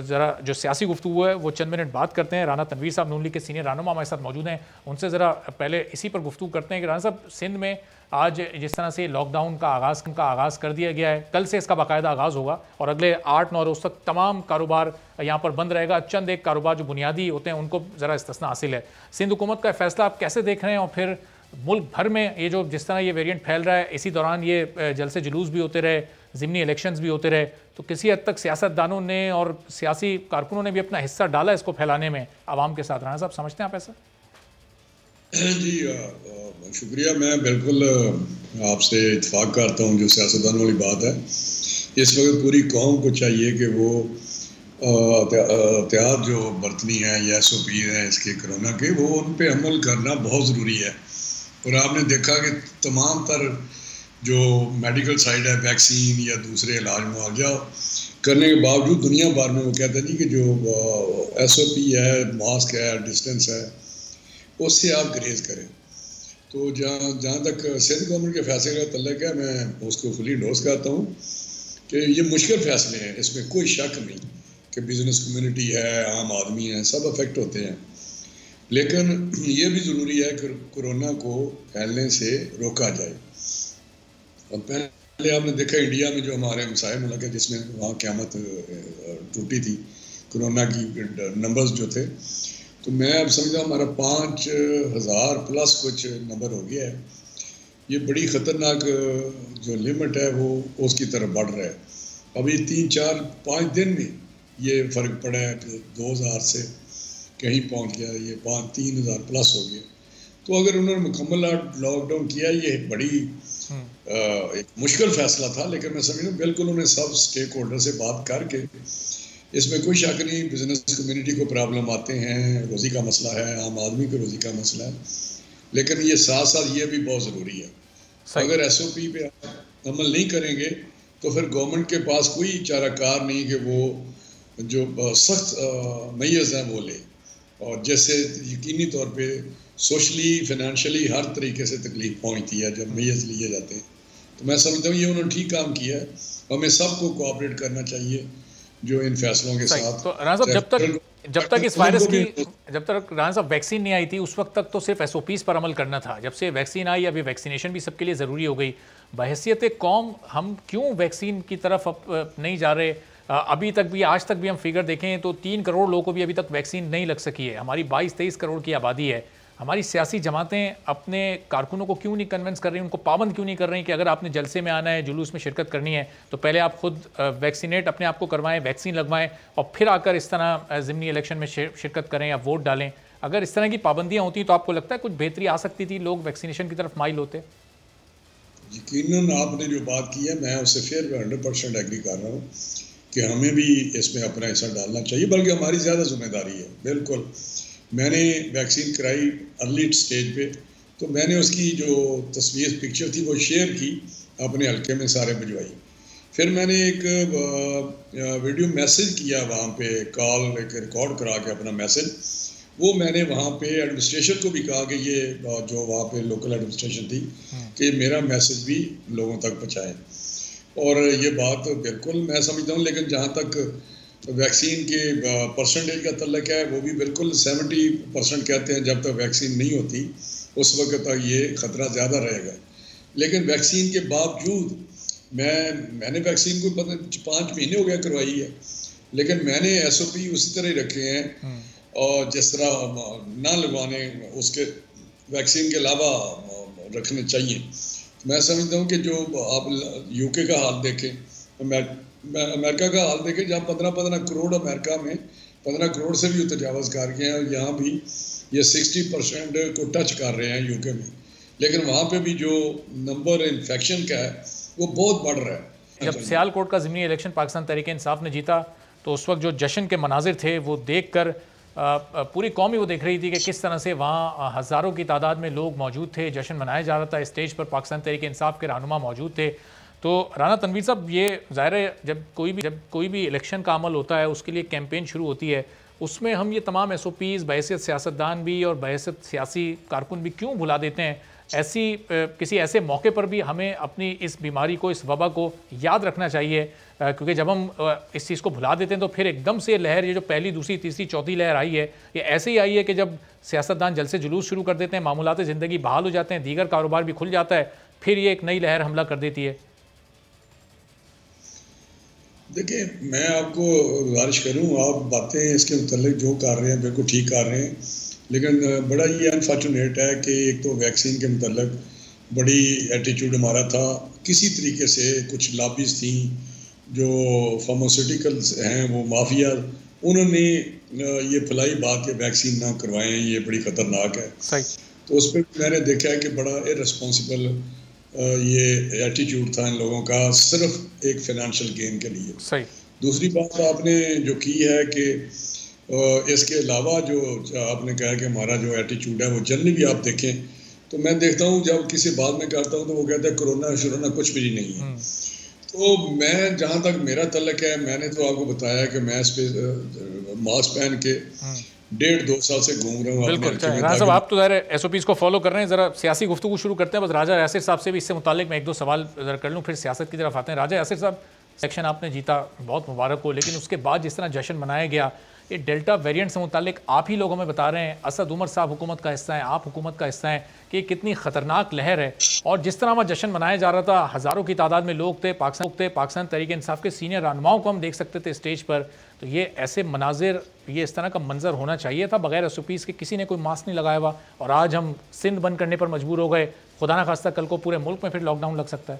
ज़रा जो सियासी गुफ्तगू है वो चंद मिनट बात करते हैं। राना तनवीर साहब नून लीग के सीनियर रहनुमा हमारे साथ मौजूद हैं, उनसे ज़रा पहले इसी पर गुफ्तगू करते हैं कि राना साहब, सिंध में आज जिस तरह से लॉकडाउन का आगाज़ कर दिया गया है, कल से इसका बाकायदा आगाज़ होगा और अगले 8-9 रोज़ तक तमाम कारोबार यहाँ पर बंद रहेगा। चंद एक कारोबार जो बुनियादी होते हैं उनको ज़रा इस्तिस्ना हासिल है। सिंध हुकूमत का फैसला आप कैसे देख रहे हैं? और फिर मुल्क भर में ये जो जिस तरह ये वेरिएंट फैल रहा है, इसी दौरान ये जलसे जुलूस भी होते रहे, ज़िमनी इलेक्शंस भी होते रहे, तो किसी हद तक सियासतदानों ने और सियासी कारकुनों ने भी अपना हिस्सा डाला इसको फैलाने में आवाम के साथ। राना साहब, समझते हैं आप ऐसा? जी शुक्रिया। मैं बिल्कुल आपसे इत्तेफाक करता हूँ। जो सियासतदानों वाली बात है, इस वक्त पूरी कौम को चाहिए कि वो एहतियात जो बरतनी है या SOP हैं इसके कोरोना के, वो उन पे अमल करना बहुत ज़रूरी है। और आपने देखा कि तमाम तर जो मेडिकल साइड है, वैक्सीन या दूसरे इलाज मुआवजा करने के बावजूद दुनिया भर में वो कहते हैं कि जो SOP है, मास्क है, डिस्टेंस है, उससे आप ग्रेज करें। तो जहाँ तक सिंध गवर्नमेंट के फैसले का तल्लुक है, मैं उसको फुली इंडोर्स करता हूँ कि ये मुश्किल फैसले हैं, इसमें कोई शक नहीं कि बिज़नेस कम्युनिटी है, आम आदमी है, सब अफेक्ट होते हैं। लेकिन ये भी ज़रूरी है कि कोरोना को फैलने से रोका जाए। और पहले आपने देखा इंडिया में जो हमारे हमसाए मुल्क है, जिसमें वहाँ क़यामत टूटी थी कोरोना की नंबर्स जो थे, तो मैं अब समझता हूँ हमारा 5000 प्लस कुछ नंबर हो गया है। ये बड़ी ख़तरनाक जो लिमिट है वो उसकी तरफ बढ़ रहा है। अभी 3-4-5 दिन में ये फ़र्क पड़ा है कि 2000 से कहीं पहुंच गया, ये 3000 प्लस हो गया। तो अगर उन्होंने मुकम्मल लॉकडाउन किया, ये बड़ी एक मुश्किल फ़ैसला था, लेकिन मैं समझता हूँ बिल्कुल उन्हें सब स्टेक होल्डर से बात करके, इसमें कोई शक नहीं बिज़नेस कम्युनिटी को प्रॉब्लम आते हैं, रोज़ी का मसला है, आम आदमी को रोज़ी का मसला है, लेकिन ये साथ साथ ये भी बहुत ज़रूरी है। अगर SOP पे अमल नहीं करेंगे तो फिर गवर्नमेंट के पास कोई चाराकार नहीं कि वो जो सख्त मैयज़ हैं वो ले, और जैसे यकीनी तौर पे सोशली फाइनेंशियली हर तरीके से तकलीफ पहुंचती है जब मैयज़ लिए जाते हैं। तो मैं समझता हूँ ये उन्होंने ठीक काम किया है। हमें सबको कोऑपरेट करना चाहिए जो इन फैसलों के साथ। तो राना साहब, जब तक इस वायरस की जब तक राना साहब वैक्सीन नहीं आई थी, उस वक्त तक तो सिर्फ SOPs पर अमल करना था। जब से वैक्सीन आई, अभी वैक्सीनेशन भी सबके लिए ज़रूरी हो गई। बहैसियत कौम हम क्यों वैक्सीन की तरफ नहीं जा रहे? अभी तक भी, आज तक भी हम फिगर देखें तो 3 करोड़ लोगों को भी अभी तक वैक्सीन नहीं लग सकी है। हमारी 22-23 करोड़ की आबादी है। हमारी सियासी जमातें अपने कारकुनों को क्यों नहीं कन्विंस कर रही, उनको पाबंद क्यों नहीं कर रही कि अगर आपने जलसे में आना है, जुलूस में शिरकत करनी है, तो पहले आप खुद वैक्सीनेट अपने आप को करवाएं, वैक्सीन लगवाएं, और फिर आकर इस तरह ज़िमनी इलेक्शन में शिरकत करें या वोट डालें। अगर इस तरह की पाबंदियाँ होती तो आपको लगता है कुछ बेहतरी आ सकती थी, लोग वैक्सीनेशन की तरफ माइल होते? यकीनन आपने जो बात की है, मैं उससे फिर 100% एग्री कर रहा हूँ कि हमें भी इसमें अपना हिस्सा डालना चाहिए, बल्कि हमारी ज़्यादा जिम्मेदारी है। बिल्कुल, मैंने वैक्सीन कराई अर्ली स्टेज पे, तो मैंने उसकी जो तस्वीर पिक्चर थी वो शेयर की अपने हल्के में सारे भिजवाई। फिर मैंने एक वीडियो मैसेज किया वहाँ पे, कॉल एक रिकॉर्ड करा के अपना मैसेज, वो मैंने वहाँ पे एडमिनिस्ट्रेशन को भी कहा कि ये जो वहाँ पे लोकल एडमिनिस्ट्रेशन थी कि मेरा मैसेज भी लोगों तक पहुँचाएँ। और ये बात बिल्कुल मैं समझता हूँ। लेकिन जहाँ तक वैक्सीन के परसेंटेज का तल्लुक है, वो भी बिल्कुल 70% कहते हैं जब तक वैक्सीन नहीं होती उस वक्त तक ये ख़तरा ज़्यादा रहेगा। लेकिन वैक्सीन के बावजूद मैंने वैक्सीन को 5 महीने हो गया करवाई है, लेकिन मैंने SOP उसी तरह ही रखे हैं, और जिस तरह ना लगवाने उसके वैक्सीन के अलावा रखने चाहिए। मैं समझता हूँ कि जो आप UK का हाल देखें, अमेरिका का हाल देखें, जहाँ 15 करोड़ अमेरिका में 15 करोड़ से भी तजावज़ कर गए हैं, और यहाँ भी ये 60% को टच कर रहे हैं UK में। लेकिन वहाँ पे भी जो नंबर इन्फेक्शन का है वो बहुत बढ़ रहा है। जब सियालकोट का ज़िमनी इलेक्शन पाकिस्तान तहरीक-ए-इंसाफ ने जीता तो उस वक्त जो जश्न के मनाजिर थे वो देखकर पूरी कौम ही वो देख रही थी कि किस तरह से वहाँ हज़ारों की तादाद में लोग मौजूद थे, जश्न मनाया जा रहा था, स्टेज पर पाकिस्तान तहरीक-ए-इंसाफ के रहनुमा मौजूद थे। तो राना तनवीर साहब, ये ज़ाहिर है जब कोई भी इलेक्शन का अमल होता है उसके लिए कैंपेन शुरू होती है, उसमें हम ये तमाम SOPs बहैसियत सियासतदान भी और बहैसियत सियासी कारकुन भी क्यों भुला देते हैं? किसी ऐसे मौके पर भी हमें अपनी इस बीमारी को, इस वबा को याद रखना चाहिए, क्योंकि जब हम इस चीज़ को भुला देते हैं तो फिर एकदम से लहर, ये जो पहली, दूसरी, तीसरी, चौथी लहर आई है, ये ऐसे ही आई है कि जब सियासतदान जलसे जुलूस शुरू कर देते हैं, मामूलात ज़िंदगी बहाल हो जाते हैं, दीगर कारोबार भी खुल जाता है, फिर ये एक नई लहर हमला कर देती है। देखिए, मैं आपको गुजारिश करूं, आप बातें इसके मुतल्लिक जो कर रहे हैं बिल्कुल ठीक कर रहे हैं, लेकिन बड़ा ये अनफॉर्चुनेट है कि एक तो वैक्सीन के मुतल्लिक बड़ी एटीट्यूड हमारा था, किसी तरीके से कुछ लॉबीज थी जो फार्मास्यूटिकल्स हैं, वो माफिया, उन्होंने ये फलाई बात कि वैक्सीन ना करवाएं, ये बड़ी ख़तरनाक है। सही। तो उस पर मैंने देखा है कि बड़ा इररिस्पॉन्सिबल ये एटीट्यूड था इन लोगों का, सिर्फ एक फाइनेंशियल गेन के लिए। सही। दूसरी बात आपने जो की है कि इसके अलावा जो आपने कहा कि हमारा जो एटीट्यूड है वो जनरली भी आप देखें तो मैं देखता हूँ जब किसी बात में करता हूँ तो वो कहता है कोरोना शुरोना कुछ भी नहीं है। तो मैं जहाँ तक मेरा तल्लक है, मैंने तो आपको बताया कि मैं इस पे मास्क पहन के 1.5-2 साल से घूम रहा हूँ। बिल्कुल राजा साहब, आप तो ज़रा SOPs को फॉलो कर रहे हैं, ज़रा सियासी गुफ्तगू शुरू करते हैं। बस राजा यासिर साहब से भी इससे मुतालिक मैं 1-2 सवाल ज़रा कर लूँ, फिर सियासत की तरफ आते हैं। राजा यासिर साहब, इलेक्शन आपने जीता, बहुत मुबारक हो, लेकिन उसके बाद जिस तरह जश्न मनाया गया, ये डेल्टा वेरिएंट से मुतालिक आप ही लोग हमें बता रहे हैं, असद उमर साहब हुकूमत का हिस्सा हैं, आप हुकूमत का हिस्सा हैं, कि ये कितनी ख़तरनाक लहर है। और जिस तरह वहाँ जश्न मनाया जा रहा था, हज़ारों की तादाद में लोग थे, पाकिस्तान तहरीक इंसाफ के सीनियर रहनुमाओं को हम देख सकते थे स्टेज पर। तो ये ऐसे मनाजिर, ये इस तरह का मंजर होना चाहिए था बगैर SOPs के। किसी ने कोई मास्क नहीं लगाया हुआ और आज हम सिंध बंद करने पर मजबूर हो गए। खुदा ना खास्ता कल को पूरे मुल्क में फिर लॉकडाउन लग सकता है।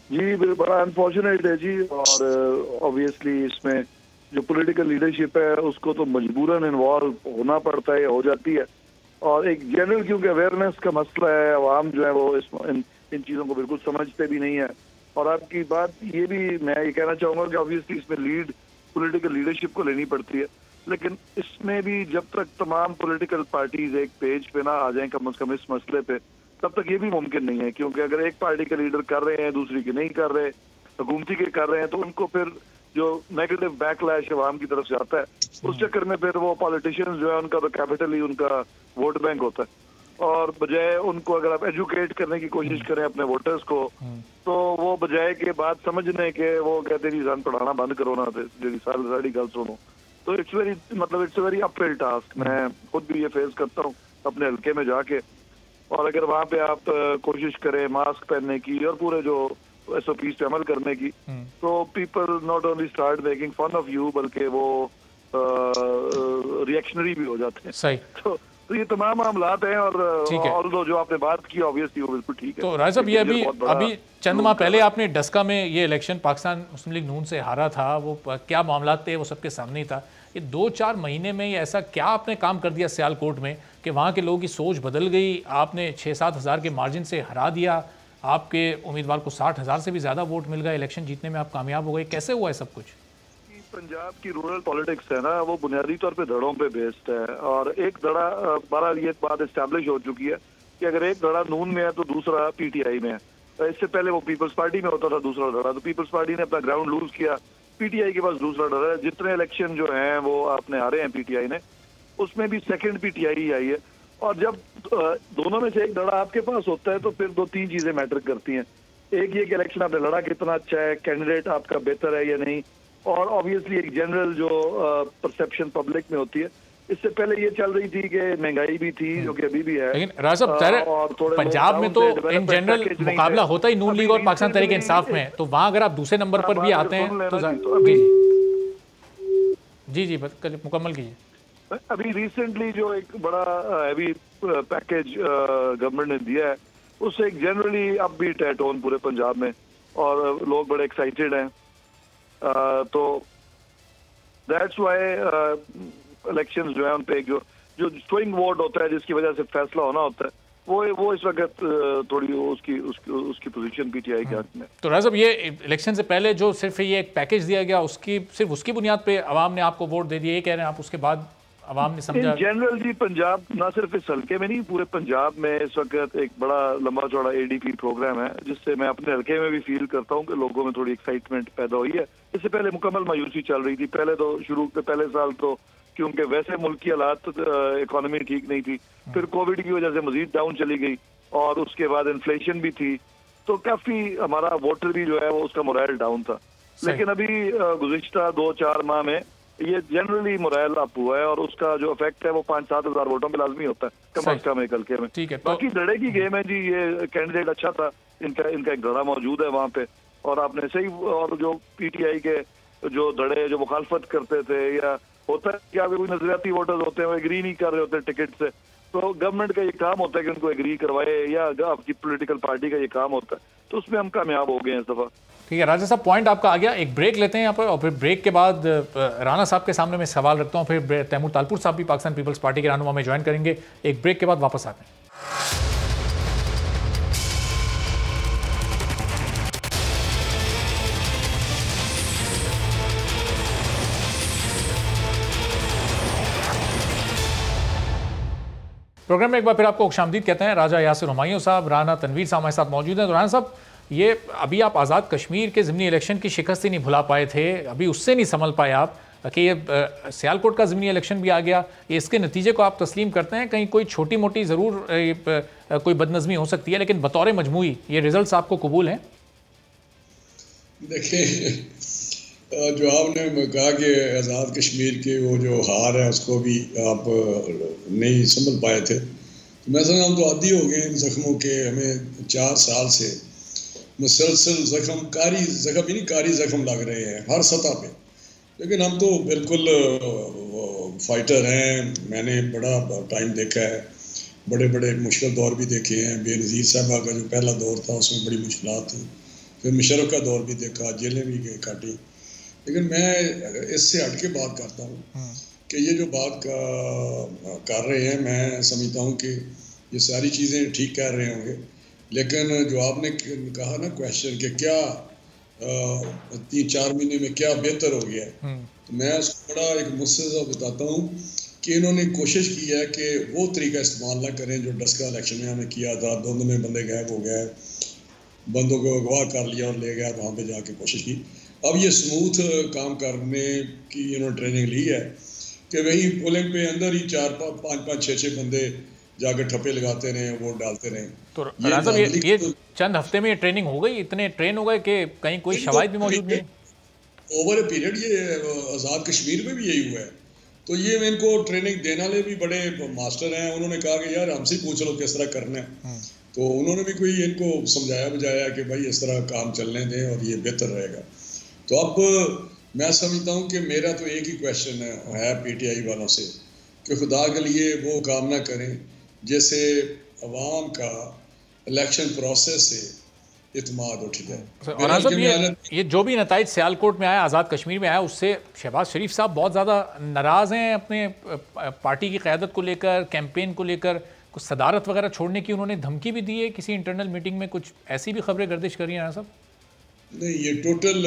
जी बड़ा अनफॉर्चुनेट है जी, और ऑब्वियसली इसमें जो पॉलिटिकल लीडरशिप है उसको तो मजबूरन इन्वॉल्व होना पड़ता है, हो जाती है। और एक जनरल क्योंकि अवेयरनेस का मसला है, आवाम जो है वो इन चीज़ों को बिल्कुल समझते भी नहीं है। और आपकी बात ये भी मैं ये कहना चाहूँगा कि ऑब्वियसली इसमें लीड पॉलिटिकल लीडरशिप को लेनी पड़ती है, लेकिन इसमें भी जब तक तमाम पॉलिटिकल पार्टीज एक पेज पे ना आ जाएं कम से कम इस मसले पे, तब तक ये भी मुमकिन नहीं है। क्योंकि अगर एक पार्टी के लीडर कर रहे हैं, दूसरी के नहीं कर रहे, हुकूमती के कर रहे हैं, तो उनको फिर जो नेगेटिव बैकलैश अवाम की तरफ से आता है, उस चक्कर में फिर वो पॉलिटिशियंस जो है उनका तो कैपिटल ही उनका वोट बैंक होता है। और बजाय उनको अगर आप एजुकेट करने की कोशिश करें अपने वोटर्स को, तो वो बजाय के बात समझने के वो कहते जी सन पढ़ाना बंद करो ना, जी सारी गल सुनो। तो it's a very uphill task. मैं खुद भी ये फेस करता हूँ अपने हल्के में जाके, और अगर वहाँ पे आप कोशिश करें मास्क पहनने की और पूरे जो SOPs पे अमल करने की, तो people not only start making fun of you, बल्कि वो रिएक्शनरी भी हो जाते हैं। सही। तो ये तमाम मामलात हैं। और जो आपने बात की ऑब्वियसली वो बिल्कुल ठीक है। तो राजा साहब, ये अभी चंद माह पहले आपने डस्का में ये इलेक्शन पाकिस्तान मुस्लिम लीग नून से हारा था, वो क्या मामलात थे वो सबके सामने ही था। ये 2-4 महीने में ये ऐसा क्या आपने काम कर दिया सियालकोट में कि वहाँ के लोगों की सोच बदल गई, आपने 6-7 हज़ार के मार्जिन से हरा दिया, आपके उम्मीदवार को 60,000 से भी ज़्यादा वोट मिल गए, इलेक्शन जीतने में आप कामयाब हो गए। कैसे हुआ है सब कुछ? पंजाब की रूरल पॉलिटिक्स है ना, वो बुनियादी तौर पे धड़ों पे बेस्ड है। और एक धड़ा बहरहाल ये बात एस्टैब्लिश हो चुकी है कि अगर एक धड़ा नून में है तो दूसरा PTI में है। इससे पहले वो पीपल्स पार्टी में होता था दूसरा धड़ा, तो पीपल्स पार्टी ने अपना ग्राउंड लूज किया, PTI के पास दूसरा धड़ा है। जितने इलेक्शन जो हैं वो आपने हारे हैं PTI ने, उसमें भी सेकेंड PTI ही आई है। और जब दोनों में से एक धड़ा आपके पास होता है तो फिर 2-3 चीजें मैटर करती हैं। एक ये कि इलेक्शन आपने लड़ा कितना अच्छा है, कैंडिडेट आपका बेहतर है या नहीं, और ऑब्वियसली एक जनरल जो परसेप्शन पब्लिक में होती है। इससे पहले ये चल रही थी कि महंगाई भी थी, जो कि अभी भी है। लेकिन राजा साहब, पंजाब में तो इन जनरल मुकाबला होता ही नून लीग और पाकिस्तान तहरीक इंसाफ में, तो वहां अगर आप दूसरे नंबर पर भी आते हैं तो जी मुकम्मल कीजिए। अभी रिसेंटली जो एक बड़ा हैवी पैकेज गवर्नमेंट ने दिया है, उससे एक जनरली अपबीट है टोन पूरे पंजाब में, और लोग बड़े एक्साइटेड हैं। तो दैट्स व्हाई इलेक्शंस जो है उन पे जो स्विंग वोट होता है, जिसकी वजह से फैसला होना होता है, वो इस वक्त थोड़ी उसकी पोजीशन पीटीआई के हक में। तो राजा साहब, ये इलेक्शन से पहले जो सिर्फ ये एक पैकेज दिया गया, सिर्फ उसकी बुनियाद पे अवाम ने आपको वोट दे दिया, ये कह रहे हैं आप, उसके बाद अवाम ने समझा? इन जनरल जी, पंजाब ना सिर्फ इस हल्के में नहीं, पूरे पंजाब में इस वक्त एक बड़ा लंबा चौड़ा एडीपी प्रोग्राम है, जिससे मैं अपने हल्के में भी फील करता हूँ कि लोगों में थोड़ी एक्साइटमेंट पैदा हुई है। इससे पहले मुकम्मल मायूसी चल रही थी। पहले साल तो क्योंकि वैसे मुल्क की हालात, इकोनॉमी ठीक नहीं थी, फिर कोविड की वजह से मजीद डाउन चली गई, और उसके बाद इन्फ्लेशन भी थी, तो काफी हमारा वोटर भी जो है वो उसका मोरल डाउन था। लेकिन अभी गुज़िश्ता 2-4 माह में ये जनरली मोरल अप हुआ है, और उसका जो इफेक्ट है वो 5-7 हज़ार वोटों में लाजमी होता है कम अज कम एक हल्के में। ठीक है, बाकी धड़े की गेम है जी। ये कैंडिडेट अच्छा था, इनका एक धड़ा मौजूद है वहाँ पे, और आपने सही, और जो पीटीआई के जो धड़े जो मुखालफत करते थे, या होता है कि कोई नजरियाती वोटर्स होते हैं वो एग्री नहीं कर रहे होते टिकट से, तो गवर्नमेंट का ये काम होता है कि उनको एग्री करवाए, या आपकी पॉलिटिकल पार्टी का ये काम होता है, तो उसमें हम कामयाब हो गए हैं इस दफा। ठीक है राजा साहब, पॉइंट आपका आ गया। एक ब्रेक लेते हैं यहाँ पर, और फिर ब्रेक के बाद राना साहब के सामने मैं सवाल रखता हूँ, फिर तैमूर तालपुर साहब भी पाकिस्तान पीपल्स पार्टी के रहनुमा में ज्वाइन करेंगे। एक ब्रेक के बाद वापस आते हैं। प्रोग्राम में एक बार फिर आपको खुशामदीद कहते हैं। राजा यासिर हुमायूं साहब, राना तनवीर साहब हमारे साथ मौजूद हैं। तो राना साहब, ये अभी आप आज़ाद कश्मीर के ज़िमनी इलेक्शन की शिकस्त ही नहीं भुला पाए थे, अभी उससे नहीं संभल पाए आप कि ये सियालकोट का ज़िमनी इलेक्शन भी आ गया, ये इसके नतीजे को आप तस्लीम करते हैं? कहीं कोई छोटी मोटी ज़रूर कोई बदनज़मी हो सकती है, लेकिन बतौर मजमूई ये रिजल्ट्स आपको कबूल हैं? देखिए, जो आपने कहा कि आज़ाद कश्मीर के वो जो हार है उसको भी आप नहीं संभल पाए थे, तो मैं समझता हूँ तो आदी हो गए इन जख्मों के। हमें 4 साल से मुसलसल कारी जख्म लग रहे हैं हर सतह पे, लेकिन हम तो बिल्कुल फाइटर हैं। मैंने बड़ा टाइम देखा है, बड़े बड़े मुश्किल दौर भी देखे हैं। बेनज़ीर साहबा का जो पहला दौर था उसमें बड़ी मुश्किलात थी, फिर मुशर्रफ का दौर भी देखा, जेलें भी काटी। लेकिन मैं इससे हट के बात करता हूँ कि ये जो बात कर रहे हैं, मैं समझता हूँ कि ये सारी चीज़ें ठीक कर रहे होंगे, लेकिन जो आपने कहा ना क्वेश्चन कि क्या 3-4 महीने में क्या बेहतर हो गया है, तो मैं उसको बड़ा एक मुस्सदा बताता हूँ कि इन्होंने कोशिश की है कि वो तरीका इस्तेमाल ना करें जो डस्का इलेक्शन में हमें किया था। धुंध में बंदे गायब हो गए, बंदों को अगवा कर लिया और ले गया, वहाँ पे जाके कोशिश की। अब ये स्मूथ काम करने की इन्होंने ट्रेनिंग ली है कि वही पोलिंग पे अंदर ही 4-5-6 बंदे जाकर ठप्पे लगाते रहे, वोट डालते रहे। तो राजा ये चंद हफ्ते में ये ट्रेनिंग हो गई, इतने ट्रेन हो गए कि कहीं कोई शवाहिद भी मौजूद नहीं। ओवर ए पीरियड ये आज़ाद कश्मीर में भी यही हुआ है। तो ये इनको ट्रेनिंग देने वाले भी बड़े मास्टर हैं। उन्होंने कहा कि यार हमसे पूछ लो किस तरह करना है, तो उन्होंने भी कोई इनको समझाया बुझाया कि भाई इस तरह काम चलने दें और ये बेहतर रहेगा। तो अब मैं समझता हूँ कि मेरा तो एक ही क्वेश्चन है पीटीआई वालों से कि खुदा के लिए वो काम ना करें जैसे अवाम का इलेक्शन प्रोसेस से इत्मीनान उठ जाए। और आज़म, ये जो भी नताइज सियालकोट में आया, आज़ाद कश्मीर में आया, उससे शहबाज शरीफ साहब बहुत ज़्यादा नाराज़ हैं अपने पार्टी की क़यादत को लेकर, कैंपेन को लेकर। कुछ सदारत वगैरह छोड़ने की उन्होंने धमकी भी दी है किसी इंटरनल मीटिंग में, कुछ ऐसी भी खबरें गर्दिश कर रही हैं साहब? नहीं, ये टोटल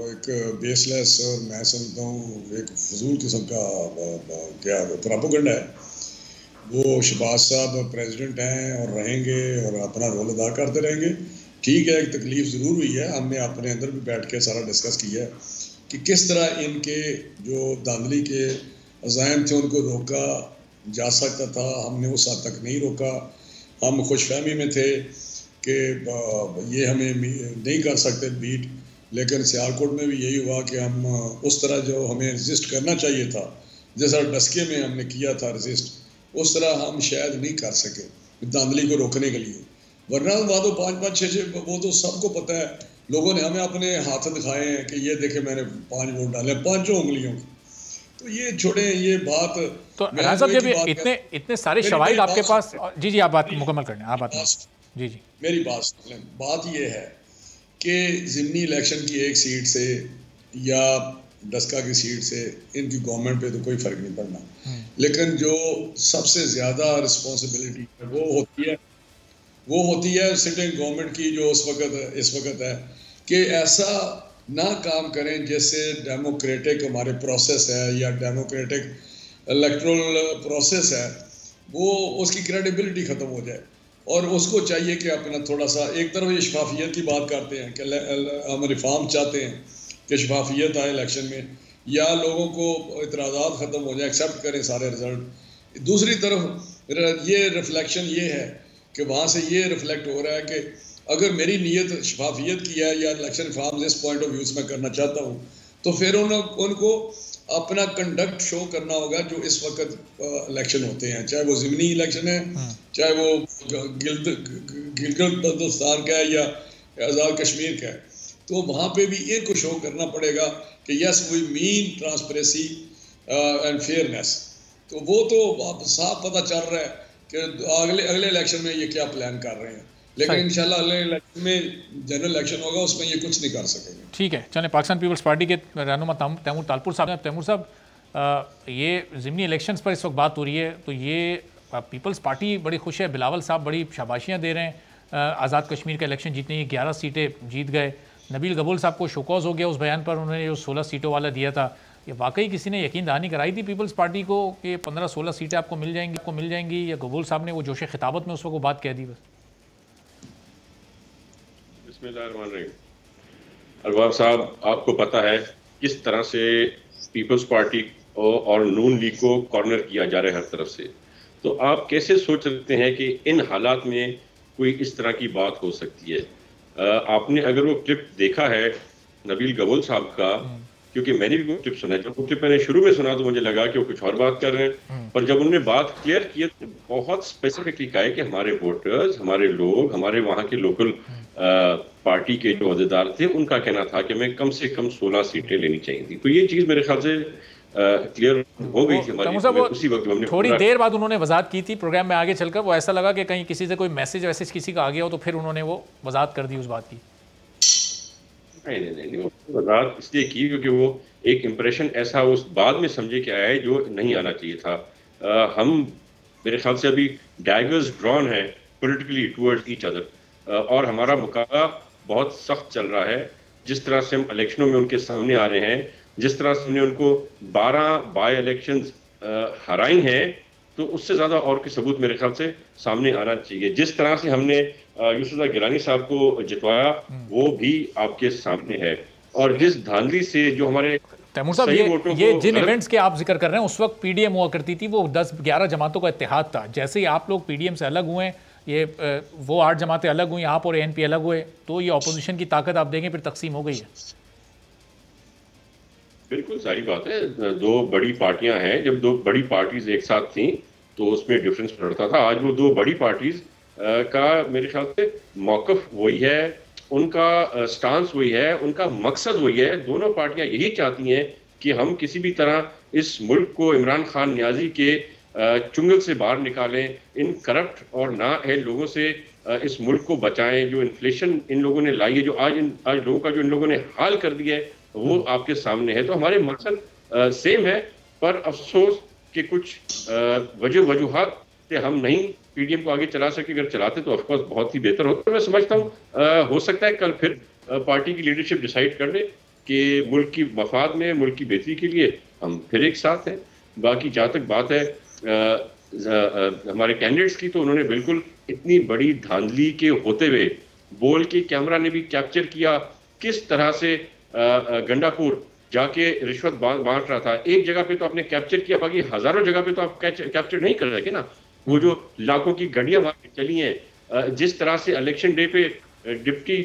एक बेसलेस और मैं समझता हूँ एक फजूल किस्म का क्या प्रोपेगेंडा है। वो शहबाज साहब प्रेसिडेंट हैं और रहेंगे और अपना रोल अदा करते रहेंगे। ठीक है, एक तकलीफ ज़रूर हुई है, हमने अपने अंदर भी बैठ के सारा डिस्कस किया है कि किस तरह इनके जो धांधली के अज़ाइम थे उनको रोका जा सकता था। हमने उस हद तक नहीं रोका। हम खुशफहमी में थे कि ये हमें नहीं कर सकते बीट, लेकिन सियालकोट में भी यही हुआ कि हम उस तरह जो हमें रजिस्ट करना चाहिए था, जैसा डस्के में हमने किया था रजिस्ट, उस तरह हम शायद नहीं कर सके धांधली को रोकने के लिए। वरना तो 5-5-6 वो तो सबको पता है, लोगों ने हमें अपने हाथ दिखाए हैं कि ये देखे मैंने 5 वोट डाले 5 उंगलियों की। तो ये छोड़े ये बात। तो राजा साहब, जब इतने सारे शवाहिद आपके पास, जी आप बात मुकम्मल कर लें, आप बात जी मेरी बात ये है कि ज़िमनी इलेक्शन की एक सीट से या डस्का की सीट से इनकी गवर्नमेंट पे तो कोई फ़र्क नहीं पड़ना, लेकिन जो सबसे ज़्यादा रिस्पॉन्सिबिलिटी वो होती है सिटिंग गवर्नमेंट की जो इस वक्त है कि ऐसा ना काम करें जैसे डेमोक्रेटिक हमारे प्रोसेस है या डेमोक्रेटिक इलेक्टोरल प्रोसेस है वो उसकी क्रेडिबिलिटी ख़त्म हो जाए। और उसको चाहिए कि अपना थोड़ा सा एक तरफ ये शफाफियत की बात करते हैं कि हम रिफॉर्म चाहते हैं कि शफाफियत आए इलेक्शन में या लोगों को इतराज़ात ख़त्म हो जाए, एक्सेप्ट करें सारे रिजल्ट। दूसरी तरफ ये रिफ्लेक्शन ये है कि वहाँ से ये रिफ्लेक्ट हो रहा है कि अगर मेरी नीयत शफाफियत की है या इलेक्शन रिफॉर्म इस पॉइंट ऑफ व्यू से मैं करना चाहता हूँ तो फिर उनको अपना कंडक्ट शो करना होगा जो इस वक्त इलेक्शन होते हैं, चाहे वो ज़िमनी इलेक्शन है, चाहे वो गिलगित बल्तिस्तान का है या आज़ाद कश्मीर का है, तो वहाँ पे भी इनको शो करना पड़ेगा कि yes we mean transparency and fairness. तो वो तो साफ पता चल रहा है कि अगले इलेक्शन में ये क्या प्लान कर रहे हैं, लेकिन इंशाल्लाह अगले इलेक्शन में जनरल इलेक्शन होगा उसमें ये कुछ नहीं कर सकेंगे। ठीक है, चलें पाकिस्तान पीपल्स पार्टी के रहनुमा तैमूर तालपुर साहब। तैमूर साहब, ये ज़िमनी इलेक्शंस पर इस वक्त बात हो रही है, तो ये पीपल्स पार्टी बड़ी खुश है, बिलावल साहब बड़ी शाबाशियाँ दे रहे हैं, आज़ाद कश्मीर का इलेक्शन जीतने की 11 सीटें जीत गए, नबील गबूल साहब को शोकॉज हो गया उस बयान पर, उन्होंने जो 16 सीटों वाला दिया था। ये वाकई किसी ने यकीन दहानी कराई थी पीपल्स पार्टी को कि 15-16 सीटें आपको मिल जाएंगी, या गबूल साहब ने वो जोश खिताबत में उस वक्त वो बात कह दी बस? अरबाब साहब, आपको पता है किस तरह से पीपल्स पार्टी और नून लीग को कॉर्नर किया जा रहा है हर तरफ से, तो आप कैसे सोच सकते हैं कि इन हालात में कोई इस तरह की बात हो सकती है? आपने अगर वो क्लिप देखा है नबील गबूल साहब का, क्योंकि मैंने भी वो क्लिप सुना है, जब वो क्लिप मैंने शुरू में सुना तो मुझे लगा कि वो कुछ और बात कर रहे हैं, पर जब उन्होंने बात क्लियर की तो बहुत स्पेसिफिकली कहा है कि हमारे वोटर्स, हमारे लोग, हमारे वहाँ के लोकल पार्टी के जो अहदेदार थे उनका कहना था कि मैं कम से कम 16 सीटें लेनी चाहिए थी। तो ये चीज़ मेरे ख्याल से क्लियर हो गई थी हमारी, उसी वक्त हमने थोड़ी देर बाद उन्होंने वजाहत की थी प्रोग्राम में आगे चलकर, वो ऐसा लगा कि कहीं किसी से कोई मैसेज किसी का आ गया हो, तो फिर उन्होंने वो वजाहत कर दी उस बात की। नहीं, वो वजाहत इसलिए की क्योंकि वो एक इम्प्रेशन ऐसा उस बाद में समझे कि आया जो नहीं आना चाहिए था। हम मेरे ख्याल से अभी डैगर्स ड्रॉन है पॉलिटिकली टुवर्ड्स ईच अदर, और हमारा मुकाबला बहुत सख्त चल रहा है। जिस तरह से हम इलेक्शनों में उनके सामने आ रहे हैं, जिस तरह से हमने उनको 12 बाई इलेक्शंस हराई हैं, तो उससे ज़्यादा और के सबूत मेरे ख्याल से सामने आना चाहिए। जिस तरह से हमने यूसुफ गिलानी साहब को जितवाया वो भी आपके सामने है, और जिस धांधली से जो हमारे तैमूर साहब ये जिन इवेंट्स के आप जिक्र कर रहे हैं उस वक्त पीडीएम हुआ करती थी, वो 10-11 जमातों का इत्तेहाद था। जैसे ही आप लोग पीडीएम से अलग हुए, ये वो 8 जमातें अलग हुई, आप और एनपी अलग हुए, तो ये अपोजिशन की ताकत आप देंगे फिर तकसीम हो गई है। बिल्कुल सारी बात है, 2 बड़ी पार्टियां हैं, जब 2 बड़ी पार्टीज एक साथ थी तो उसमें डिफरेंस पड़ता था। आज वो 2 बड़ी पार्टीज का मेरे ख्याल से मौक़िफ़ वही है, उनका स्टांस वही है, उनका मकसद वही है। दोनों पार्टियां यही चाहती हैं कि हम किसी भी तरह इस मुल्क को इमरान खान न्याजी के चुंगल से बाहर निकालें, इन करप्ट और नाअहल लोगों से इस मुल्क को बचाएं। जो इन्फ्लेशन इन लोगों ने लाई है, जो आज लोगों का जो इन लोगों ने हाल कर दिया है, वो आपके सामने है। तो हमारे मकसद सेम है, पर अफसोस कि कुछ वजूहात से हम नहीं पीडीएम को आगे चला सके। अगर चलाते तो ऑफकोर्स बहुत ही बेहतर होता। मैं समझता हूँ हो सकता है कल फिर पार्टी की लीडरशिप डिसाइड कर ले कि मुल्क की मफाद में, मुल्क की बेहतरी के लिए हम फिर एक साथ हैं। बाकी जहाँ तक बात है हमारे कैंडिडेट्स की, तो उन्होंने बिल्कुल इतनी बड़ी धांधली के होते हुए बोल के कैमरा ने भी कैप्चर किया किस तरह से गंडापुर जाके रिश्वत बांट रहा था। एक जगह पे तो आपने कैप्चर किया, बाकी हजारों जगह पे तो आप कैप्चर नहीं कर सके ना। वो जो लाखों की गाड़ियां वहां पे चली हैं, जिस तरह से इलेक्शन डे पे डिप्टी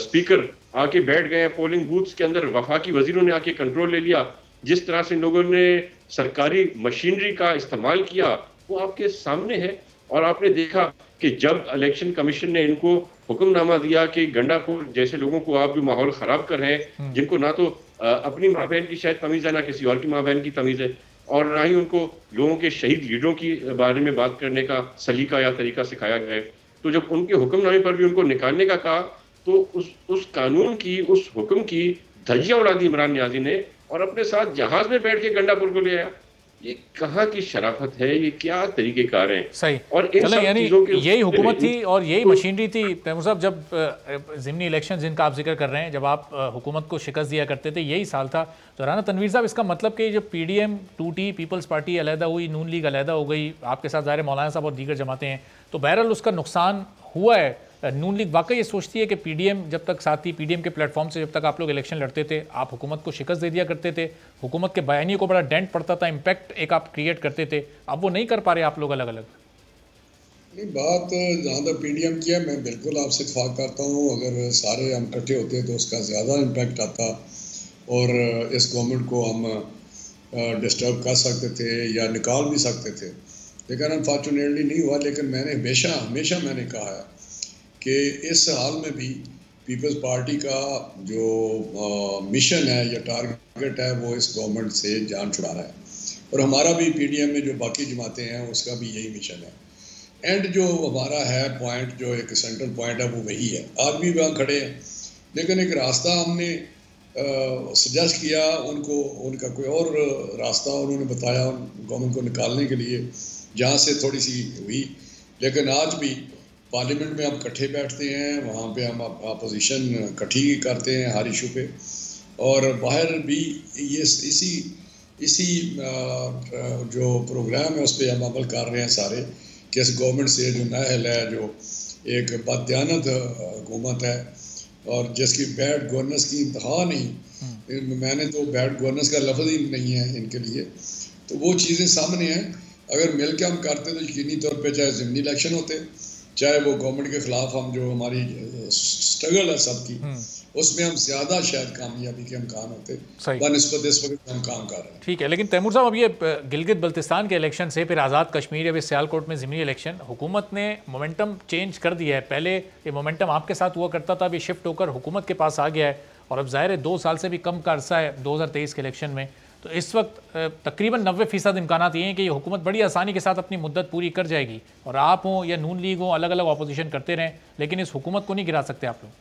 स्पीकर आके बैठ गए पोलिंग बूथ्स के अंदर, वफाकी वजीरों ने आके कंट्रोल ले लिया, जिस तरह से लोगों ने सरकारी मशीनरी का इस्तेमाल किया, वो आपके सामने है। और आपने देखा कि जब इलेक्शन कमीशन ने इनको हुक्मनामा दिया कि गंडापुर जैसे लोगों को आप जो माहौल खराब कर रहे हैं, जिनको ना तो अपनी माँ बहन की शायद तमीज़ है, ना किसी और की माँ बहन की तमीज़ है, और ना ही उनको लोगों के शहीद लीडरों की बारे में बात करने का सलीका या तरीका सिखाया गया है, तो जब उनके हुक्मनामे पर भी उनको निकालने का कहा, तो उस कानून की, उस हुक्म की धज्जियां उड़ा दी इमरान नियाजी ने और अपने साथ जहाज में बैठ के गंडापुर को ले आया। ये कहाँ की शराफत है, ये क्या तरीकेकार हैं। सही। और इन सब यानी चीजों के यही हुकूमत थी और यही मशीनरी थी तैमूर साहब, जब ज़िमनी इलेक्शन जिनका आप जिक्र कर रहे हैं, जब आप हुकूमत को शिकस्त दिया करते थे, यही साल था। तो राना तनवीर साहब, इसका मतलब कि जब PDM टूटी, पीपल्स पार्टी अलहदा हुई, नून लीग अलहदा हो गई, आपके साथ ज़ाहिर मौलाना साहब और दीगर जमातें हैं, तो बहरहाल उसका नुकसान हुआ है। नून लीग वाकई ये सोचती है कि PDM जब तक साथ थी, PDM के प्लेटफॉर्म से जब तक आप लोग इलेक्शन लड़ते थे, आप हुकूमत को शिकस्त दे दिया करते थे, हुकूमत के बयानियों को बड़ा डेंट पड़ता था, इम्पैक्ट एक आप क्रिएट करते थे, अब वो नहीं कर पा रहे आप लोग अलग अलग। नहीं, बात जहाँ तक PDM की है, मैं बिल्कुल आपसे इत्तेफाक करता हूँ। अगर सारे हम इकट्ठे होते तो उसका ज़्यादा इम्पैक्ट आता और इस गवर्नमेंट को हम डिस्टर्ब कर सकते थे या निकाल भी सकते थे, लेकिन अनफॉर्चुनेटली नहीं हुआ। लेकिन मैंने हमेशा मैंने कहा है कि इस हाल में भी पीपल्स पार्टी का जो मिशन है या टारगेट है वो इस गवर्नमेंट से जान छुड़ाना है, और हमारा भी PDM में जो बाकी जमातें हैं उसका भी यही मिशन है। एंड जो हमारा है पॉइंट, जो एक सेंट्रल पॉइंट है, वो वही है। आज भी वहाँ खड़े हैं, लेकिन एक रास्ता हमने सजेस्ट किया उनको, उनका कोई और रास्ता उन्होंने बताया गवर्नमेंट को निकालने के लिए, जहाँ से थोड़ी सी हुई। लेकिन आज भी पार्लियामेंट में हम इकट्ठे बैठते हैं, वहाँ पे हम अपोजिशन इकट्ठी करते हैं हर इशू पे, और बाहर भी ये इसी जो प्रोग्राम है उस पर हम अमल कर रहे हैं सारे, कि इस गवर्नमेंट से जो नाअहल है, जो एक बददियानत हुकूमत है और जिसकी बैड गवर्नेंस की इंतहा नहीं, मैंने तो बैड गवर्नेंस का लफ्ज़ ही नहीं है इनके लिए, तो वो चीज़ें सामने हैं। अगर मिल के हम करते तो यकीनी तौर पे चाहे ज़िमनी इलेक्शन होते, चाहे वो गवर्नमेंट के खिलाफ हम जो हमारी स्ट्रगल है सबकी, उसमें हम ज़्यादा शायद कामयाबी के इम्कान होते बनिस्बत इस वक्त हम काम कर रहे हैं। ठीक है, लेकिन तैमूर साहब, अब ये गिलगित बल्तिस्तान के इलेक्शन से फिर आज़ाद कश्मीर या फिर सियालकोट में ज़िमनी इलेक्शन, हुकूमत ने मोमेंटम चेंज कर दिया है। पहले ये मोमेंटम आपके साथ हुआ करता था, अभी शिफ्ट होकर हुकूमत के पास आ गया है, और अब ज़ाहिर है 2 साल से भी कम का अरसा है 2023 के इलेक्शन में। तो इस वक्त तकरीबन 90% इम्कानात ये हैं कि ये हुकूमत बड़ी आसानी के साथ अपनी मुद्दत पूरी कर जाएगी, और आप हों या नून लीग हों, अलग अलग अपोजिशन करते रहें, लेकिन इस हुकूमत को नहीं गिरा सकते आप लोग।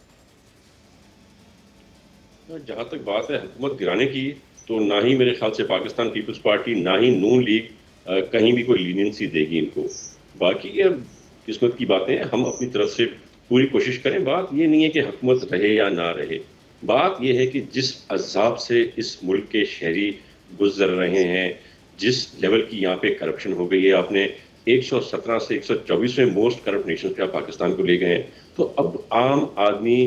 जहाँ तक बात है हुकूमत गिराने की, तो ना ही मेरे ख्याल से पाकिस्तान पीपल्स पार्टी, ना ही नून लीग कहीं भी कोई लीनियंसी देगी इनको। बाकी ये किस्मत की बातें हैं, हम अपनी तरफ से पूरी कोशिश करें। बात ये नहीं है कि हुकूमत रहे या ना रहे, बात यह है कि जिस अज़ाब से इस मुल्क के शहरी गुजर रहे हैं, जिस लेवल की यहाँ पे करप्शन हो गई है, आपने 117 से 124वें मोस्ट करप्ट नेशन पे आप पाकिस्तान को ले गए हैं, तो अब आम आदमी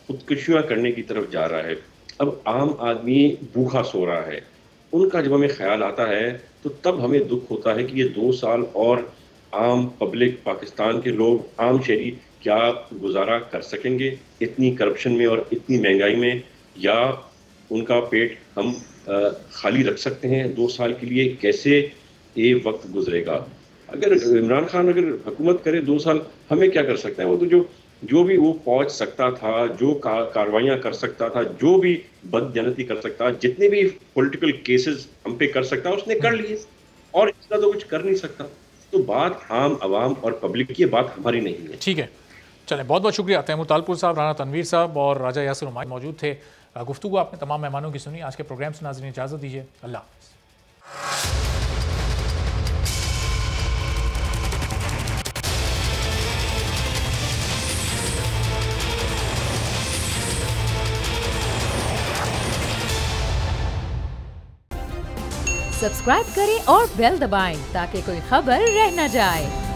खुदकुशियाँ करने की तरफ जा रहा है, अब आम आदमी भूखा सो रहा है। उनका जब हमें ख्याल आता है तो तब हमें दुख होता है कि ये 2 साल और आम पब्लिक, पाकिस्तान के लोग, आम शहरी क्या गुजारा कर सकेंगे इतनी करप्शन में और इतनी महंगाई में, या उनका पेट हम खाली रख सकते हैं 2 साल के लिए? कैसे ये वक्त गुजरेगा? अगर इमरान खान अगर हुकूमत करे 2 साल, हमें क्या कर सकते हैं? वो तो जो भी वो पहुंच सकता था, जो कार्रवाइयाँ कर सकता था, जो भी बदजनती कर सकता, जितने भी पॉलिटिकल केसेस हम पे कर सकता, उसने कर लिए, और इसका तो कुछ कर नहीं सकता। तो बात आम आवाम और पब्लिक की, बात हमारी नहीं है। ठीक है, चलें, बहुत बहुत शुक्रिया तैमूर तालपुर साहब, राना तनवीर साहब और राजा यासिर हुमायूं मौजूद थे। गुफ्तगू आपने तमाम मेहमानों की सुनी। आज के प्रोग्राम से नाज़रीन इजाज़त दीजिए, अल्लाह हाफ़िज़। सब्सक्राइब करें और बेल दबाएं ताकि कोई खबर रह न जाए।